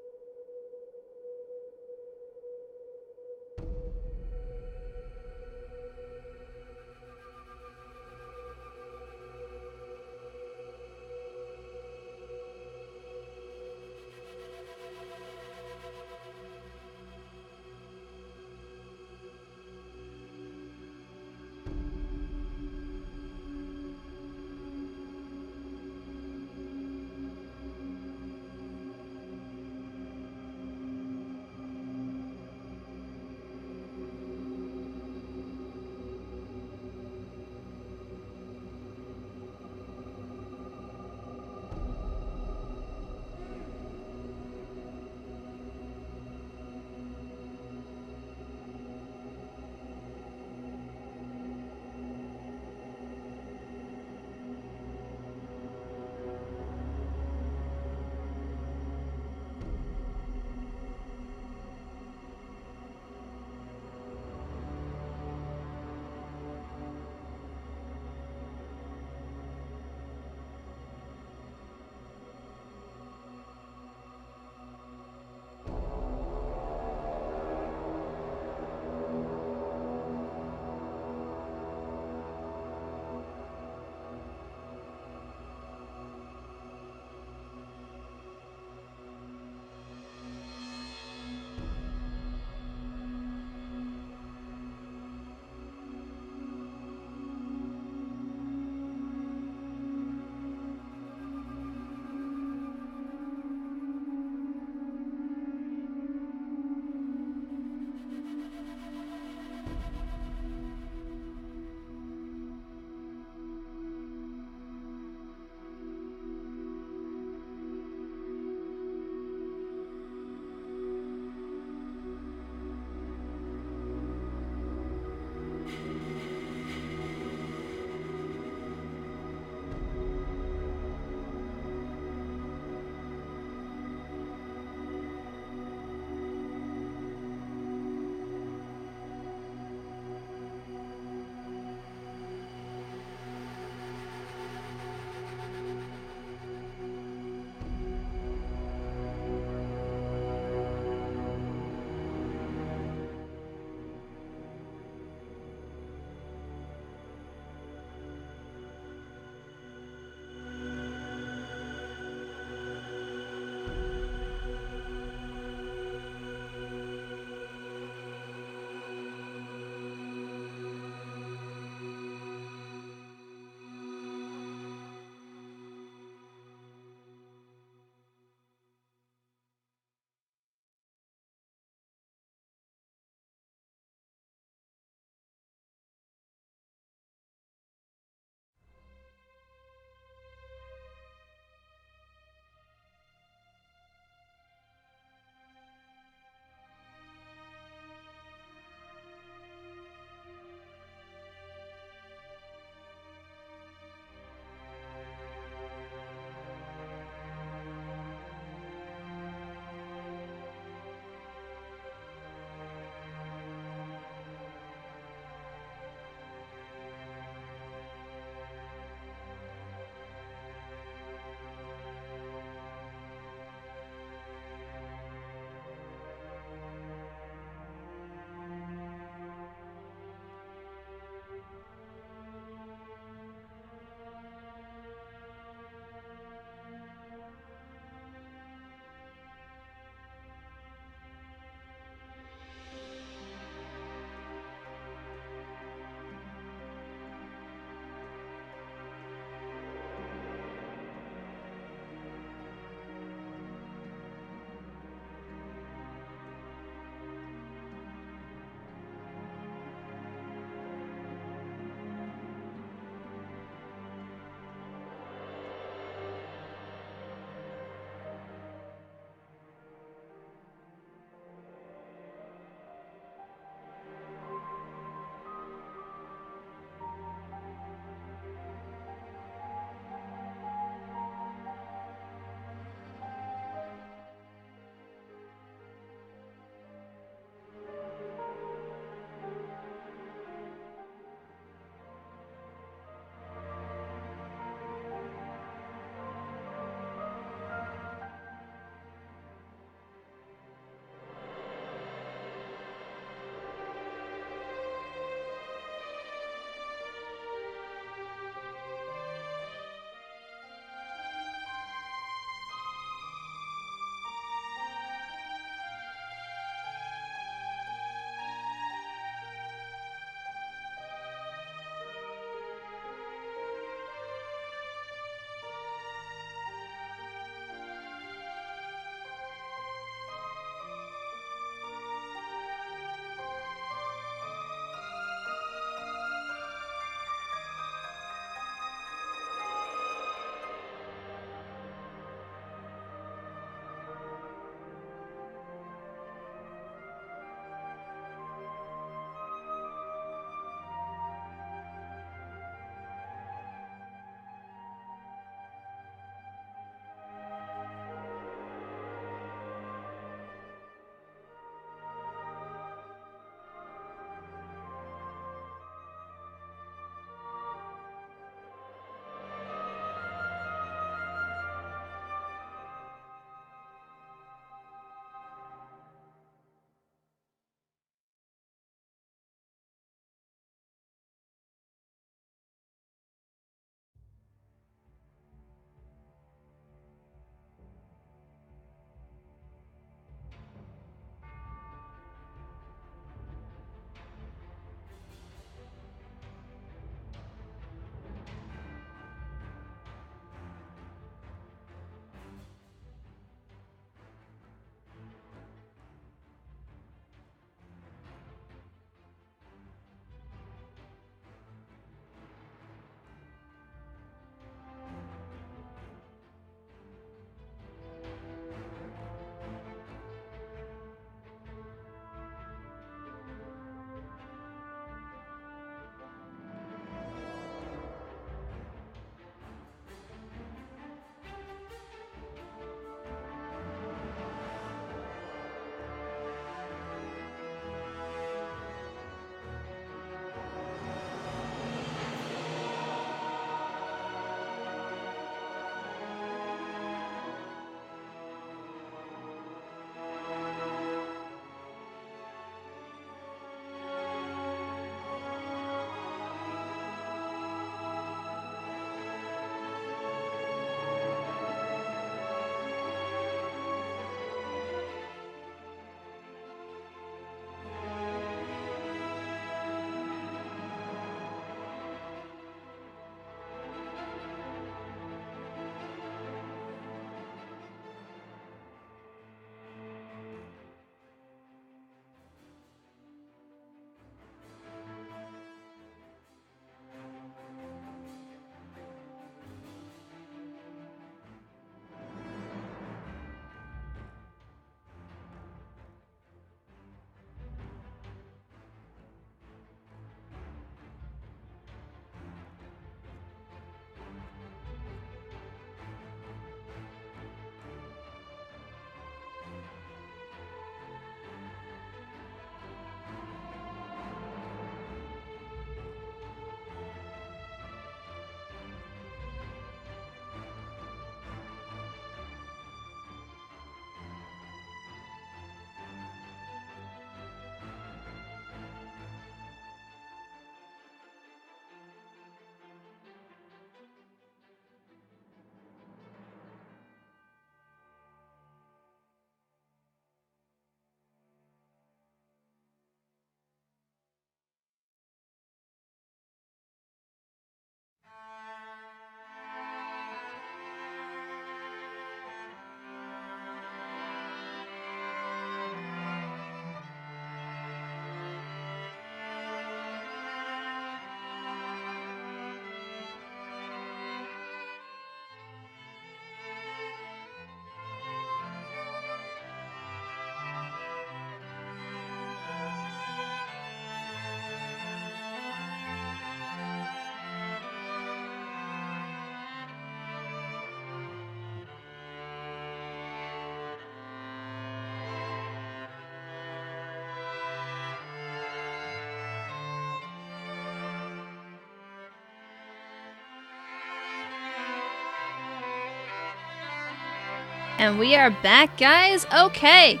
And we are back, guys. Okay.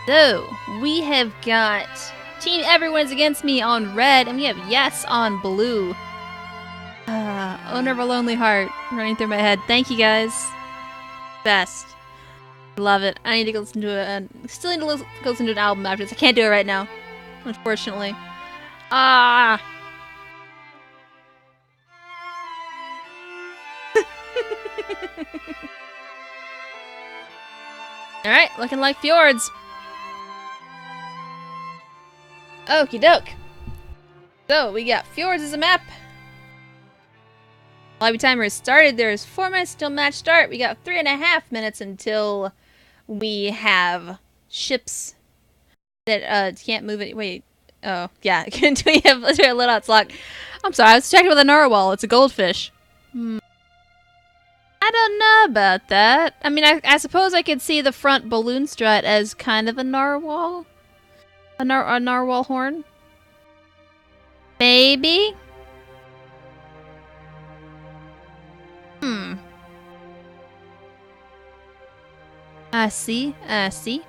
So, we have got Team Everyone's Against Me on red, and we have Yes on blue. Owner of a Lonely Heart running through my head. Thank you, guys. Best. Love it. I need to go listen to it. Still need to go listen to an album after this. I can't do it right now, unfortunately. Ah. Alright, looking like fjords. Okie doke. So, we got fjords as a map. Lobby timer has started. There's 4 minutes till match start. We got 3.5 minutes until we have ships that can't move it. Wait. Oh, yeah. Until we have a lit out lock. I'm sorry, I was distracted with a narwhal. It's a goldfish. I don't know about that. I mean, I suppose I could see the front balloon strut as kind of a narwhal. A narwhal horn? Maybe? I see. I see.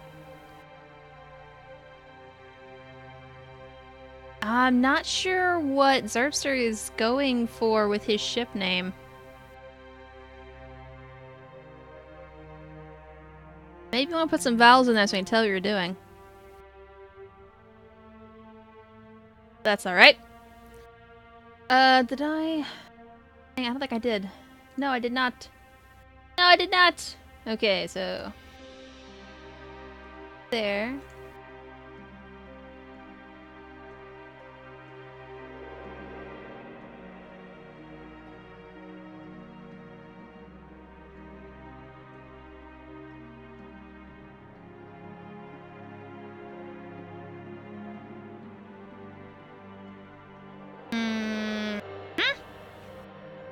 I'm not sure what Zerbster is going for with his ship name. Maybe you want to put some vowels in there so I can tell what you're doing. That's alright. Did I... I don't think I did. No, I did not. No, I did not! Okay, so... There.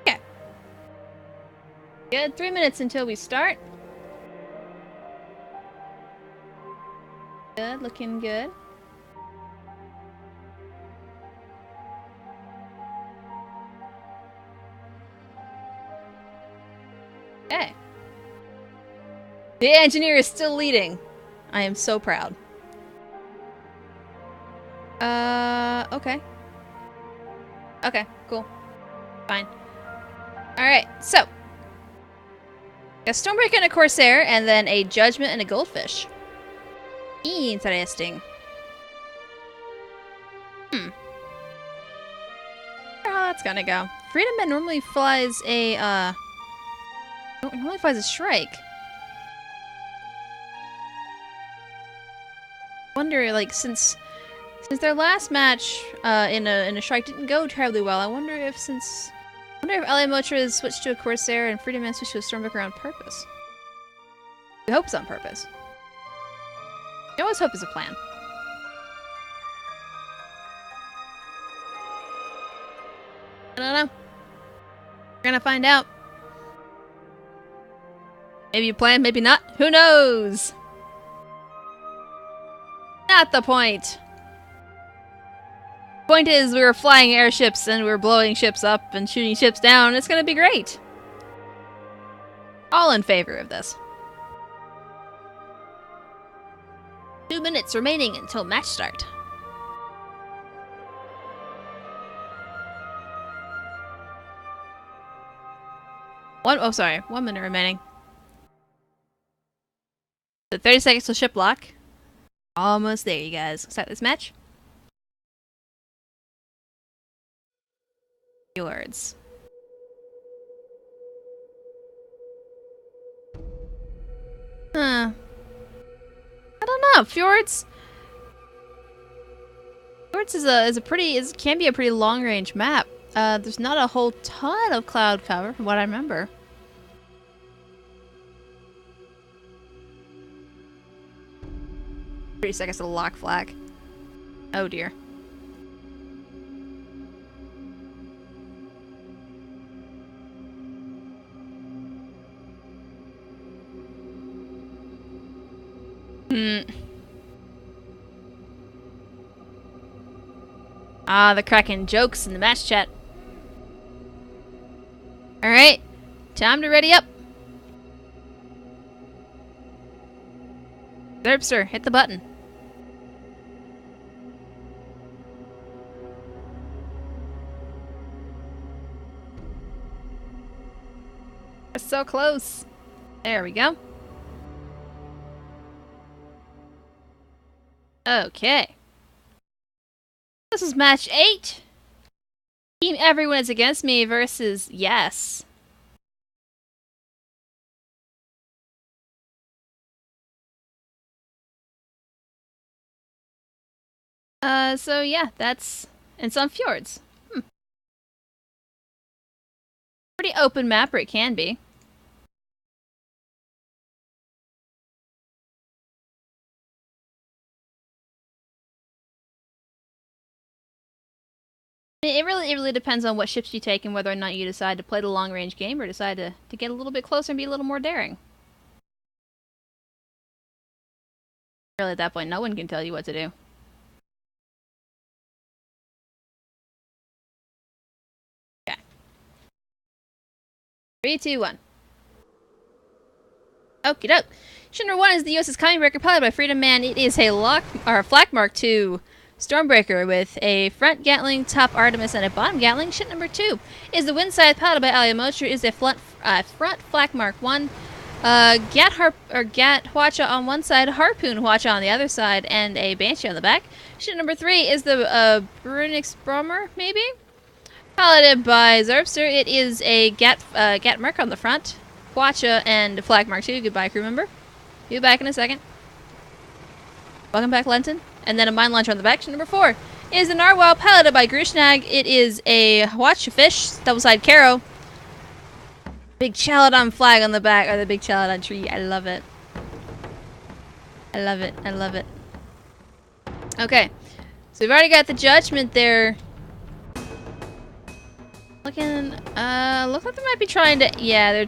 Okay. Good. 3 minutes until we start. Good, looking good. Okay. The engineer is still leading. I am so proud. Okay. Okay, cool. Fine. Alright, so. A Stormbreaker and a Corsair, and then a Judgment and a Goldfish. Interesting. How that's gonna go. Freedom Man normally flies a, normally flies a Shrike. Wonder, like, since their last match, in a Shrike didn't go terribly well, I wonder if LA Motra has switched to a Corsair and Freedom Man switched to a Stormbreaker on purpose. We hope it's on purpose. I always hope is a plan. I don't know. We're gonna find out. Maybe you plan, maybe not. Who knows? Not the point. Point is, we were flying airships and we were blowing ships up and shooting ships down. It's gonna be great. All in favor of this. 2 minutes remaining until match start. Sorry, 1 minute remaining. So 30 seconds till ship lock. Almost there, you guys. Start this match. Yours. Huh. I don't know. Fjords can be a pretty long range map. There's not a whole ton of cloud cover from what I remember. Thirty seconds to lock flag. Oh dear. Ah, the cracking jokes in the match chat. Alright, time to ready up. Derpster, hit the button. We're so close. There we go. Okay. This is match 8. Team everyone is against me versus yes. So yeah, that's in some fjords. Pretty open map, or it can be. It really depends on what ships you take and whether or not you decide to play the long-range game or decide to get a little bit closer and be a little more daring. Really, at that point, no one can tell you what to do. Okay. 3, 2, 1. Okie doke. Ship number 1 is the USS Breaker, piloted by Freedom Man. It is a Flak Mark II Stormbreaker with a front Gatling, top Artemis, and a bottom Gatling. Ship number 2 is the Windside, piloted by Alia Mocher. Is a front Flak Mark I, Gat Hwacha on one side, Harpoon Hwacha on the other side, and a Banshee on the back. Ship number 3 is the Brunix maybe? Piloted by Zerpster. It is a Gat Merc on the front, Hwacha, and Flag Mark II. Goodbye, crew member. Be back in a second. Welcome back, Lenton. And then a mine launcher on the back. Ship number 4 is the Narwhal, piloted by Grushnag. It is a Hwacha fish, double-side Caro. Big Chalodon flag on the back, or the big Chalodon tree. I love it. I love it. I love it. Okay. So we've already got the Judgment there. Look like they might be trying to, yeah,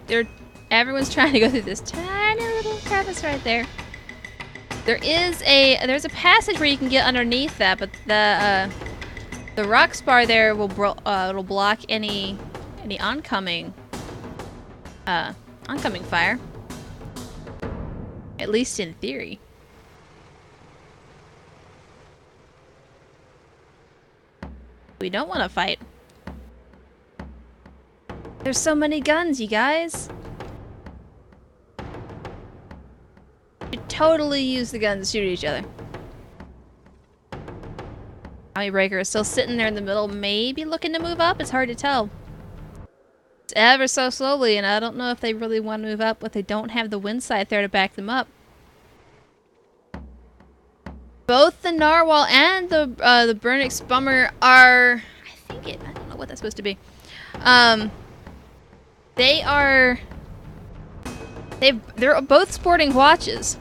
everyone's trying to go through this tiny little crevice right there. There's a passage where you can get underneath that, but the rock spar there will it'll block any oncoming fire. At least in theory. We don't want to fight. There's so many guns, you guys. You totally use the guns to shoot at each other. Army Breaker is still sitting there in the middle, maybe looking to move up. It's hard to tell. It's ever so slowly, and I don't know if they really want to move up, but they don't have the wind side there to back them up. Both the Narwhal and the Burnix Bummer are, I don't know what that's supposed to be. They're both sporting watches.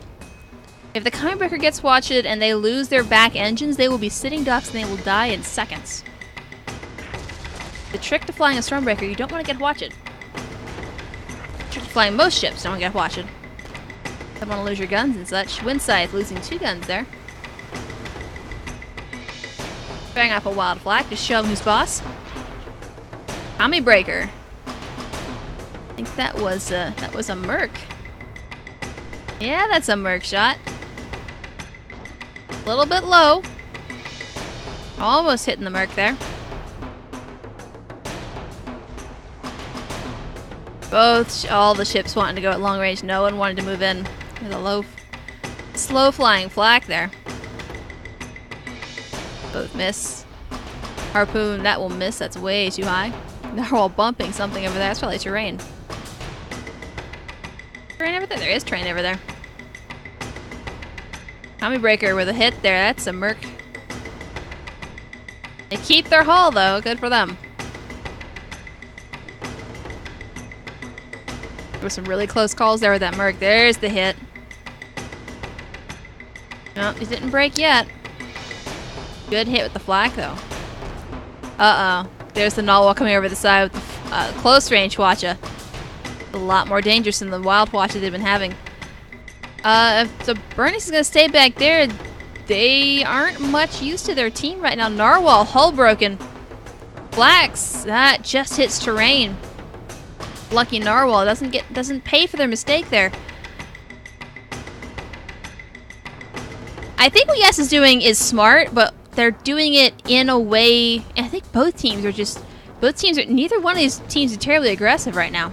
If the Breaker gets watched and they lose their back engines, they will be sitting ducks and they will die in seconds. The trick to flying a Stormbreaker, you don't want to get watched. The trick to flying most ships, don't want to get watched. Don't want to lose your guns and such. Windside losing 2 guns there. Bang up a wild flag to show him who's boss. Army Breaker. I think that was a Merc. Yeah, that's a Merc shot. A little bit low. Almost hitting the Merc there. All the ships wanting to go at long range. No one wanted to move in. There's a slow flying flak there. Both miss. Harpoon, that will miss. That's way too high. They're all bumping something over there. That's probably terrain. Terrain over there? There is terrain over there. Army Breaker with a hit there. That's a Merc. They keep their hull though. Good for them. There were some really close calls there with that Merc. There's the hit. No, it didn't break yet. Good hit with the flak though. Uh-oh. There's the Narwhal coming over the side with the close range Hwacha. A lot more dangerous than the wild Hwacha they've been having. If the Burnix is going to stay back there, they aren't much used to their team right now. Narwhal, hull broken. Flaks, that just hits terrain. Lucky Narwhal doesn't pay for their mistake there. I think what Yes is doing is smart, but they're doing it in a way. And I think both teams are just. Neither one of these teams is terribly aggressive right now.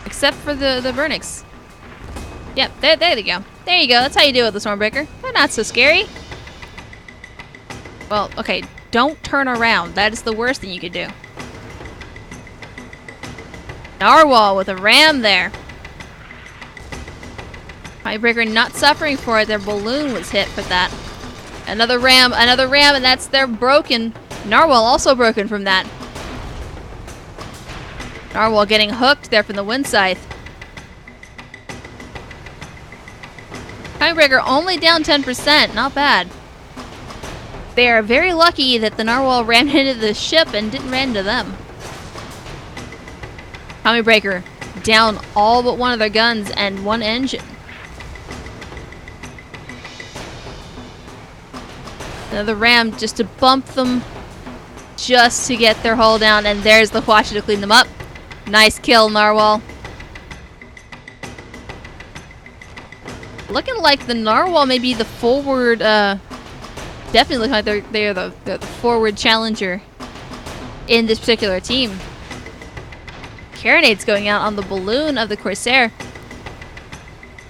Except for the Vernix. Yep, there they go. There you go. That's how you deal with the Stormbreaker. They're not so scary. Well, okay. Don't turn around. That is the worst thing you could do. Narwhal with a ram there. Tiebreaker not suffering for it. Their balloon was hit for that. Another ram, and that's their broken. Narwhal also broken from that. Narwhal getting hooked there from the wind scythe. Tiebreaker only down 10%. Not bad. They are very lucky that the Narwhal ran into the ship and didn't ran into them. Tiebreaker down all but one of their guns and one engine. Another ram just to bump them, just to get their hull down, and there's the Hwacha to clean them up. Nice kill, Narwhal. Looking like the Narwhal may be the forward, definitely looking like they're the forward challenger in this particular team. Carronade's going out on the balloon of the Corsair.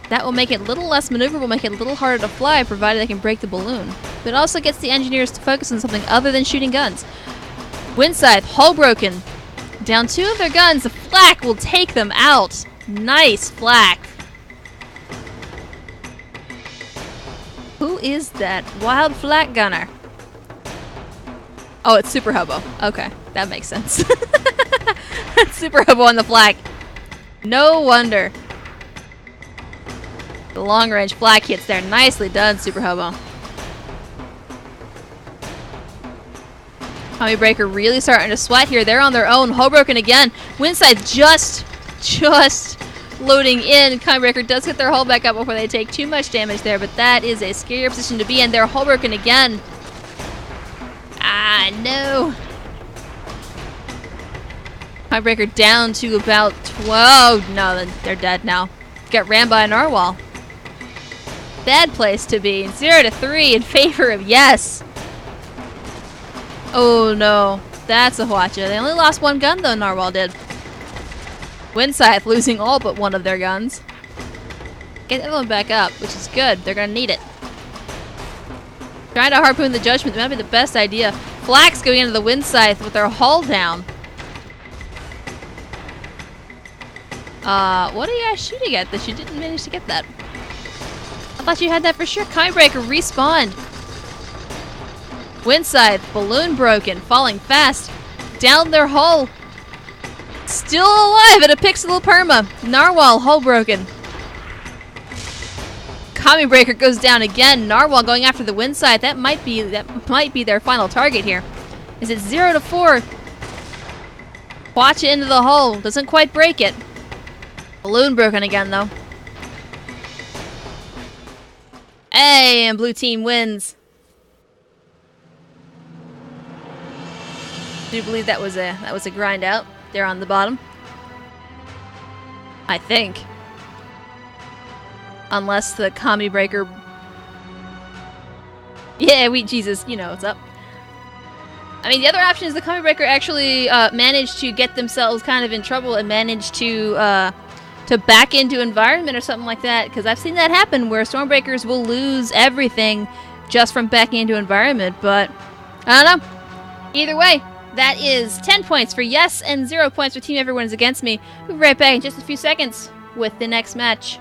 That will make it a little less maneuverable, make it a little harder to fly, provided they can break the balloon. But it also gets the engineers to focus on something other than shooting guns. Wind scythe, hull broken. Down two of their guns, the flak will take them out. Nice flak. Who is that wild flak gunner? Oh, it's Super Hobo. Okay, that makes sense. Super Hobo on the flak. No wonder. The long range flak hits there. Nicely done, Super Hobo. Tiebreaker really starting to sweat here. They're on their own. Hull broken again. Wind scythe just loading in. Tiebreaker does get their hull back up before they take too much damage there, but that is a scarier position to be in. They're hull broken again. Ah, no. Tiebreaker down to about 12. No, they're dead now. Got rammed by a Narwhal. Bad place to be. 0-3 in favor of Yes. Oh no, that's a Hwacha. They only lost one gun though, Narwhal did. Wind scythe losing all but one of their guns. Get the other one back up, which is good. They're gonna need it. Trying to harpoon the Judgment might be the best idea. Flak's going into the wind scythe with their hull down. What are you guys shooting at that you didn't manage to get that? I thought you had that for sure. Tiebreaker respawned. Wind scythe, balloon broken, falling fast. Down their hull. Still alive at a pixel perma. Narwhal, hull broken. Tiebreaker goes down again. Narwhal going after the wind scythe. That might be their final target here. Is it 0-4? Watch it into the hull. Doesn't quite break it. Balloon broken again though. Hey, and blue team wins. Do you believe that was a grind out there on the bottom? I think. Unless the comedy breaker. Yeah, Jesus, you know what's up. I mean, the other option is the comedy breaker actually managed to get themselves kind of in trouble and managed to back into environment or something like that. Because I've seen that happen where Stormbreakers will lose everything just from backing into environment. But I don't know. Either way. That is 10 points for Yes and 0 points for Team Everyone is Against Me. We'll be right back in just a few seconds with the next match.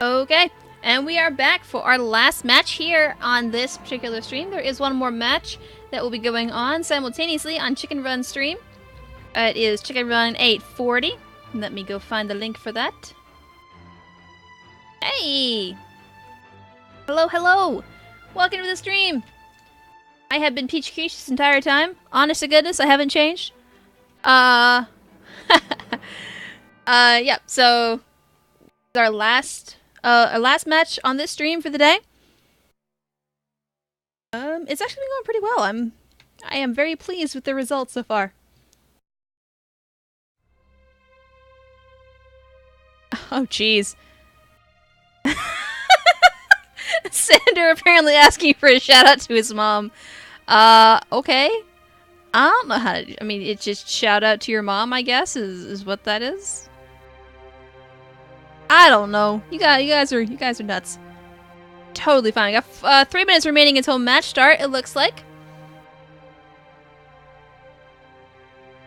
Okay, and we are back for our last match here on this particular stream. There is one more match that will be going on simultaneously on Chicken Run stream. It is Chicken Run 840. Let me go find the link for that. Hey! Hello, hello! Welcome to the stream! I have been Peach Quiche this entire time. Honest to goodness, I haven't changed. Yeah, so our last match on this stream for the day. It's actually been going pretty well. I am very pleased with the results so far. Oh, jeez. Sander apparently asking for a shout out to his mom. Okay. I don't know how to. I mean, it's just shout out to your mom, I guess, is what that is. I don't know. You guys are nuts. Totally fine. I got 3 minutes remaining until match start. It looks like.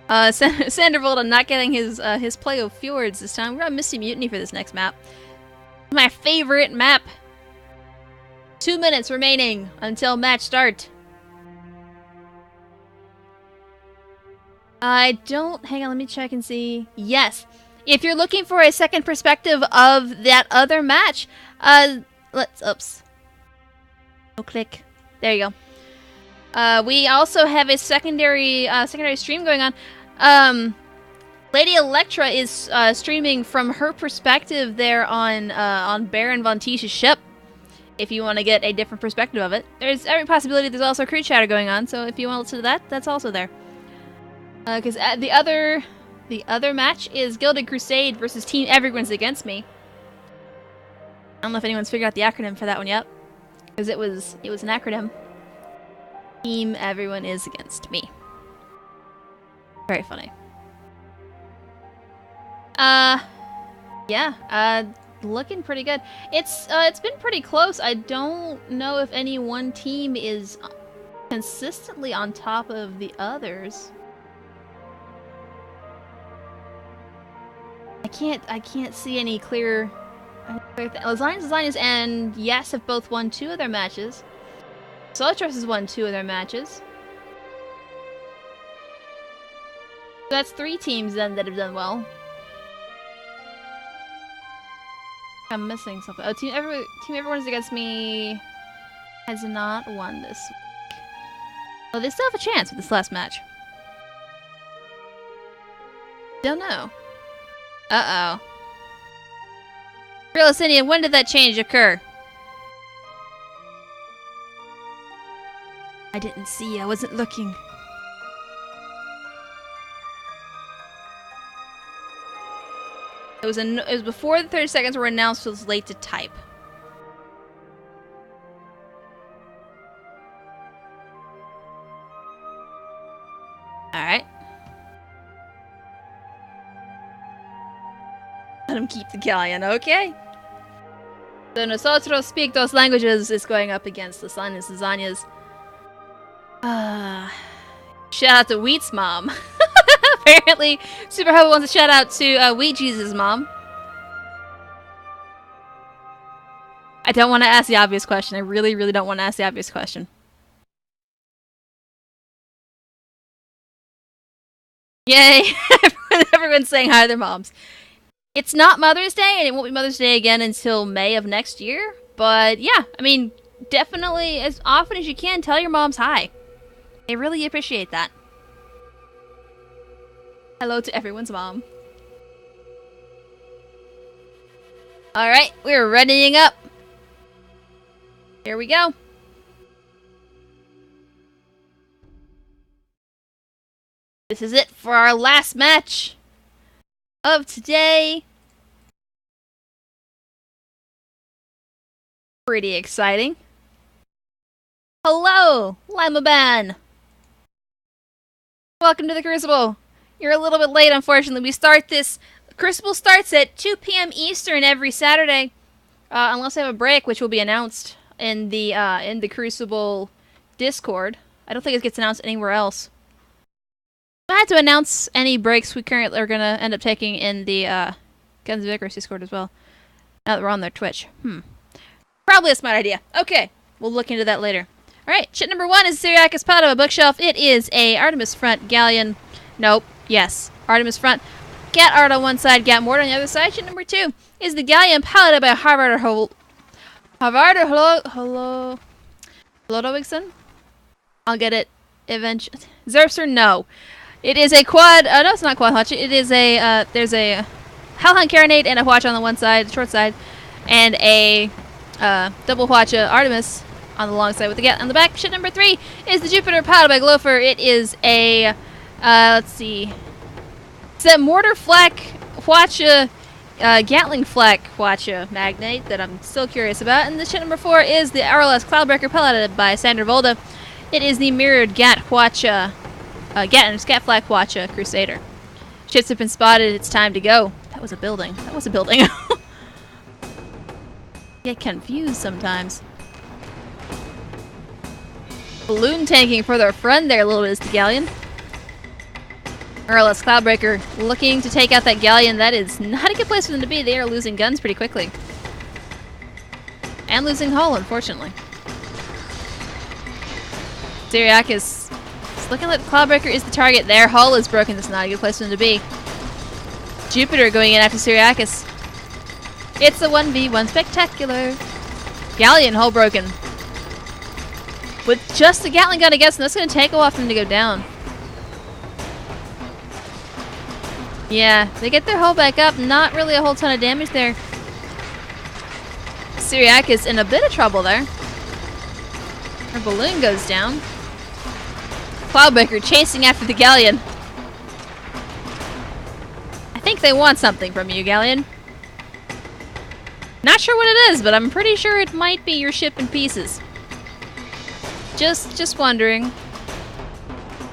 Sandervold on not getting his play of fjords this time. We're on Misty Mutiny for this next map. My favorite map. 2 minutes remaining until match start. I don't... Hang on, let me check and see. Yes. If you're looking for a second perspective of that other match, oops. No click. There you go. We also have a secondary stream going on. Lady Electra is streaming from her perspective there on Baron Von Tish's ship. If you want to get a different perspective of it, there's every possibility. There's also crew chatter going on, so if you want to listen to that, that's also there. Because the other match is Gilded Crusade versus Team Everyone's Against Me. I don't know if anyone's figured out the acronym for that one yet, because it was an acronym. Team Everyone is Against Me. Very funny. Yeah. Looking pretty good. It's been pretty close. I don't know if any one team is consistently on top of the others. I can't see any clear Lasagnas and Yes have both won 2 of their matches. Solotros has won 2 of their matches. So that's 3 teams then that have done well. I'm missing something. Oh, Team Everyone's Against Me has not won this week. Well, they still have a chance with this last match. Don't know. Uh-oh. Realisinian, when did that change occur? I didn't see. I wasn't looking. It was before the 30 seconds were announced. It was late to type. All right. Let him keep the galleon. Okay. So nosotros speak those languages is going up against lasagnas. Shout out to Wheat's mom. Apparently, Super Hobo wants a shout out to Wheat Jesus' mom. I don't want to ask the obvious question. I really, really don't want to ask the obvious question. Yay! Everyone's saying hi to their moms. It's not Mother's Day, and it won't be Mother's Day again until May of next year. But yeah, I mean, definitely as often as you can, tell your moms hi. They really appreciate that. Hello to everyone's mom. Alright, we're readying up. Here we go. This is it for our last match of today. Pretty exciting. Hello, Limaban. Welcome to the Crucible. You're a little bit late, unfortunately. We start this... Crucible starts at 2 p.m. Eastern every Saturday. Unless I have a break, which will be announced in the Crewcible Discord. I don't think it gets announced anywhere else. I had to announce any breaks we currently are going to end up taking in the Guns of Icarus Discord as well. Now that we're on their Twitch. Probably a smart idea. Okay, we'll look into that later. Alright, ship number 1 is Syriacus Padova bookshelf. It is a Artemis front galleon. Nope. Yes. Artemis front. Gat art on one side, Gat mortar on the other side. Ship number 2 is the galleon piloted by Harvarder Holodowigson. I'll get it eventually. Zerpser, no. It is a quad. No, it's not quad watch. It is a. There's a Hellhound Carronade and a watch on the one side, short side, and a double watch Artemis on the long side with the Gat on the back. Ship number 3 is the Jupiter piloted by Glofer. It is a. Let's see. It's a mortar flak watch. Gatling flak watch magnate that I'm still curious about. And the ship number 4 is the RLS Cloudbreaker piloted by Sander Volda. It is the mirrored Gat watch. Gat and Scat flak watch Crusader. Ships have been spotted. It's time to go. That was a building. That was a building. Get confused sometimes. Balloon tanking for their friend there a little bit is the galleon. RLS Cloudbreaker looking to take out that galleon. That is not a good place for them to be. They are losing guns pretty quickly. And losing hull, unfortunately. Syriacus is looking like the Cloudbreaker is the target. Their hull is broken. That's not a good place for them to be. Jupiter going in after Syriacus. It's a 1v1 spectacular. Galleon hull broken. With just a Gatling gun, I guess, and that's going to take a while for them to go down. Yeah, they get their hull back up. Not really a whole ton of damage there. Syriacus in a bit of trouble there. Her balloon goes down. Cloudbreaker chasing after the galleon. I think they want something from you, galleon. Not sure what it is, but I'm pretty sure it might be your ship in pieces. Just wondering.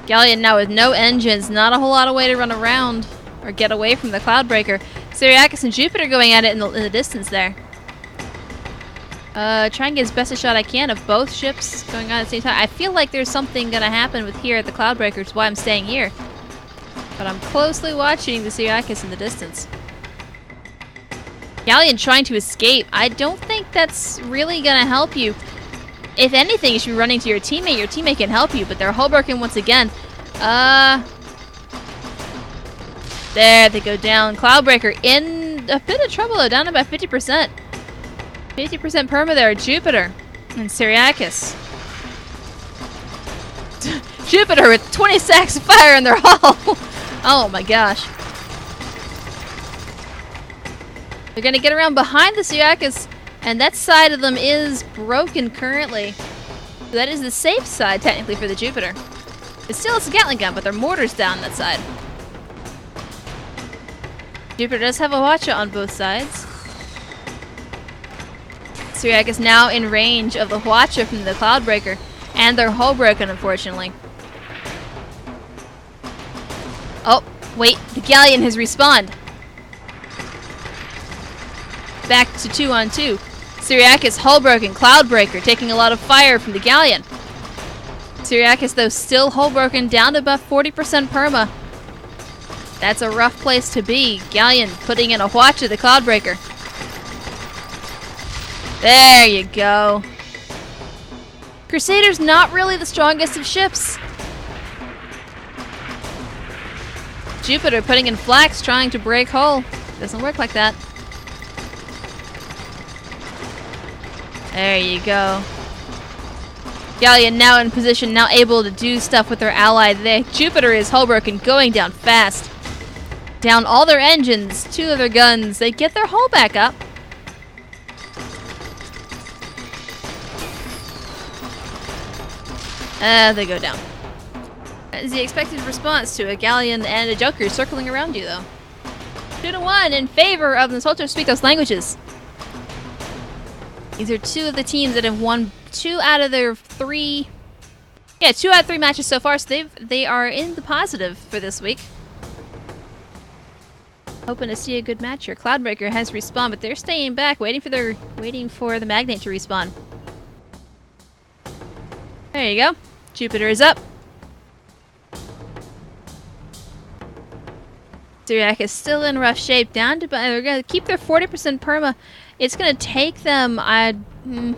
Galleon now with no engines, not a whole lot of way to run around or get away from the Cloudbreaker. Syriacus and Jupiter going at it in the distance there. Try and get as best a shot I can of both ships going on at the same time. I feel like there's something gonna happen with here at the Cloudbreaker, which is why I'm staying here. But I'm closely watching the Syriacus in the distance. Galleon trying to escape. I don't think that's really gonna help you. If anything, you should be running to your teammate. Your teammate can help you, but they're hull broken once again. There, they go down. Cloudbreaker in a bit of trouble, though, down about 50%. 50% perma there, Jupiter and Syriacus. Jupiter with 20 sacks of fire in their hull. Oh my gosh. They're going to get around behind the Syriacus, and that side of them is broken currently. So that is the safe side, technically, for the Jupiter. It still has a Gatling gun, but their mortar's down that side. Jupiter does have a watcher on both sides. Syriacus now in range of the watcher from the Cloudbreaker, and they're hull broken, unfortunately. Oh, wait, the galleon has respawned. Back to 2-on-2. Syriacus hull broken, Cloudbreaker taking a lot of fire from the galleon. Syriacus, though, still hull broken, down to about 40% perma. That's a rough place to be. Galleon putting in a watch of the Cloudbreaker. There you go. Crusader's not really the strongest of ships. Jupiter putting in flax, trying to break hull. Doesn't work like that. There you go. Galleon now in position, now able to do stuff with their ally there. Jupiter is hull broken, going down fast. Down all their engines, 2 of their guns. They get their hull back up. They go down. That is the expected response to a galleon and a Joker circling around you, though. 2-1 in favor of the Nosotros Speak Those Languages. These are 2 of the teams that have won 2 out of their 3... Yeah, 2 out of 3 matches so far, so they are in the positive for this week. Hoping to see a good match here. Cloudbreaker has respawned, but they're staying back, waiting for the Magnate to respawn. There you go. Jupiter is up. Syriac is still in rough shape. Down to, they're going to keep their 40% perma. It's going to take them, I don't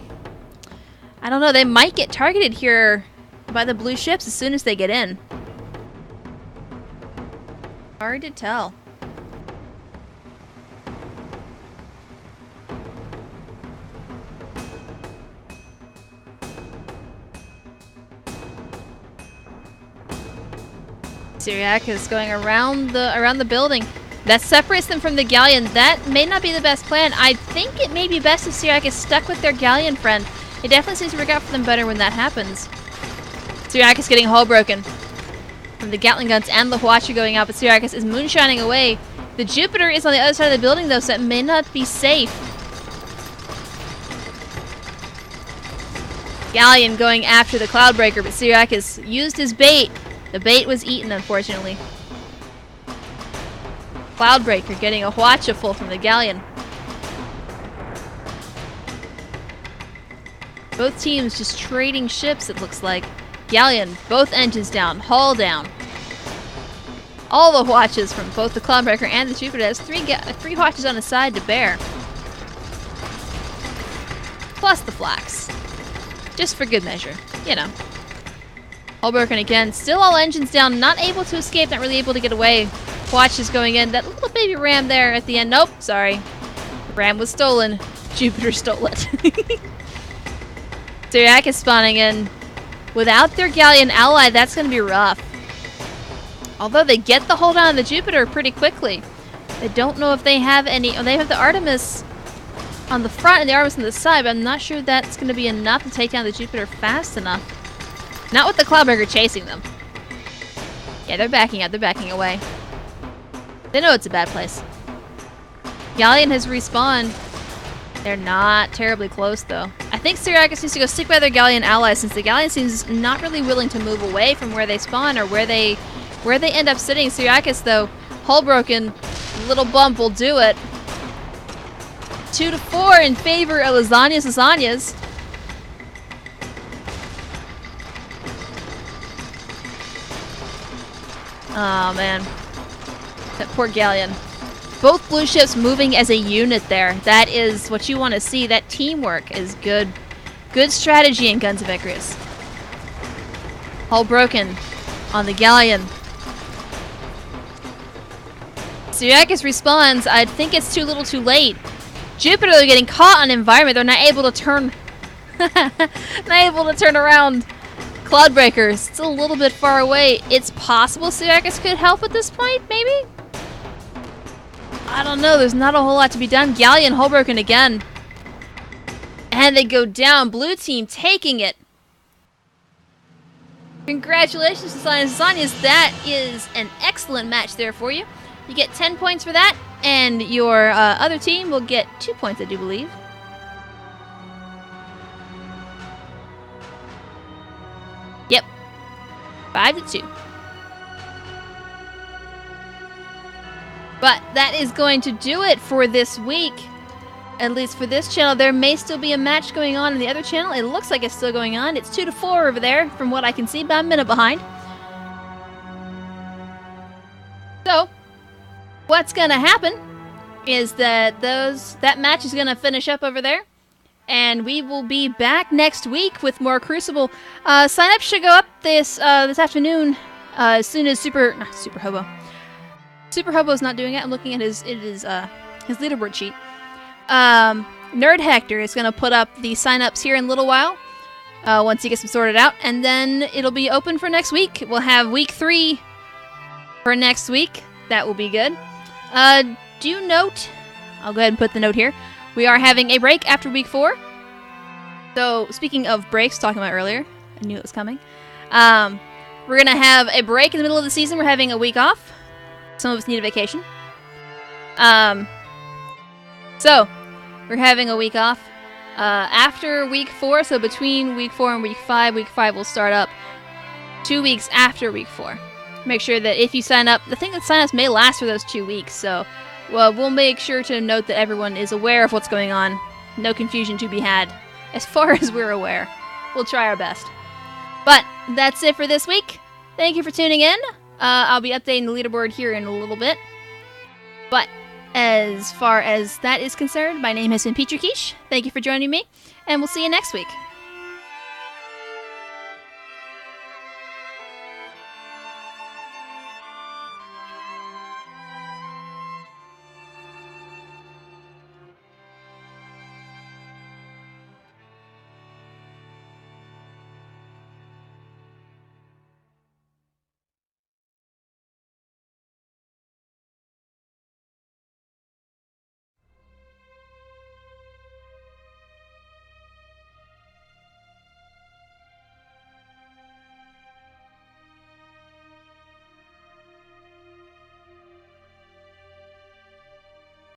know, they might get targeted here by the blue ships as soon as they get in. Hard to tell. Syriac is going around the building. That separates them from the galleon. That may not be the best plan. I think it may be best if Syriac is stuck with their galleon friend. It definitely seems to work out for them better when that happens. Syriac is getting hull broken from the Gatling guns and the Hwacha going out, but Syriac is moonshining away. The Jupiter is on the other side of the building though, so it may not be safe. Galleon going after the Cloudbreaker, but Syriac has used his bait. The bait was eaten, unfortunately. Cloudbreaker getting a Hwacha full from the galleon. Both teams just trading ships, it looks like. Galleon, both engines down, hull down. All the Hwachas from both the Cloudbreaker and the Jupiter. Has three Hwachas on the side to bear. Plus the flax. Just for good measure, you know. Hull broken again. Still all engines down. Not able to escape. Not really able to get away. Hwach is going in. That little baby ram there at the end. Nope. Sorry. The ram was stolen. Jupiter stole it. Syriac is spawning in. Without their galleon ally, that's going to be rough. Although they get the hold on the Jupiter pretty quickly. I don't know if they have any. Oh, they have the Artemis on the front and the Artemis on the side, but I'm not sure that's going to be enough to take down the Jupiter fast enough. Not with the Cloudbreaker chasing them. Yeah, they're backing out. They're backing away. They know it's a bad place. Galleon has respawned. They're not terribly close, though. I think Syriac needs to go stick by their Galleon allies, since the Galleon seems not really willing to move away from where they spawn or where they end up sitting. Syriacus, though, hull broken. Little bump will do it. 2-4 in favor of Lasagnas. Oh, man. That poor galleon. Both blue ships moving as a unit there. That is what you want to see. That teamwork is good. Good strategy in Guns of Icarus. Hull broken on the galleon. Syriacus respawns. I think it's too little too late. Jupiter, they're getting caught on environment. They're not able to turn... not able to turn around. Cloudbreaker is still a little bit far away. It's possible Syriacus could help at this point, maybe? I don't know. There's not a whole lot to be done. Galleon hull broken again. And they go down. Blue team taking it. Congratulations to Lasagnas. That is an excellent match there for you. You get 10 points for that. And your other team will get 2 points, I do believe. Yep. 5-2. But that is going to do it for this week. At least for this channel. There may still be a match going on in the other channel. It looks like it's still going on. It's 2-4 over there from what I can see, about a minute behind. So, what's going to happen is that that match is going to finish up over there. And we will be back next week with more Crewcible. Sign-up should go up this afternoon as soon as Super Hobo. Super Hobo's not doing it. I'm looking at his leaderboard sheet. Nerd Hector is going to put up the sign-ups here in a little while. Once he gets them sorted out. And then it'll be open for next week. We'll have week 3 for next week. That will be good. Do note, I'll go ahead and put the note here. We are having a break after week 4. So, speaking of breaks, talking about earlier, I knew it was coming. We're going to have a break in the middle of the season. We're having a week off. Some of us need a vacation. So, we're having a week off. After week 4, so between week 4 and week 5 will start up 2 weeks after week 4. Make sure that if you sign up, the thing that sign-ups may last for those 2 weeks, so we'll make sure to note that everyone is aware of what's going on. No confusion to be had, as far as we're aware. We'll try our best. But that's it for this week. Thank you for tuning in. I'll be updating the leaderboard here in a little bit. But as far as that is concerned, my name has been Peter Quiche. Thank you for joining me, and we'll see you next week.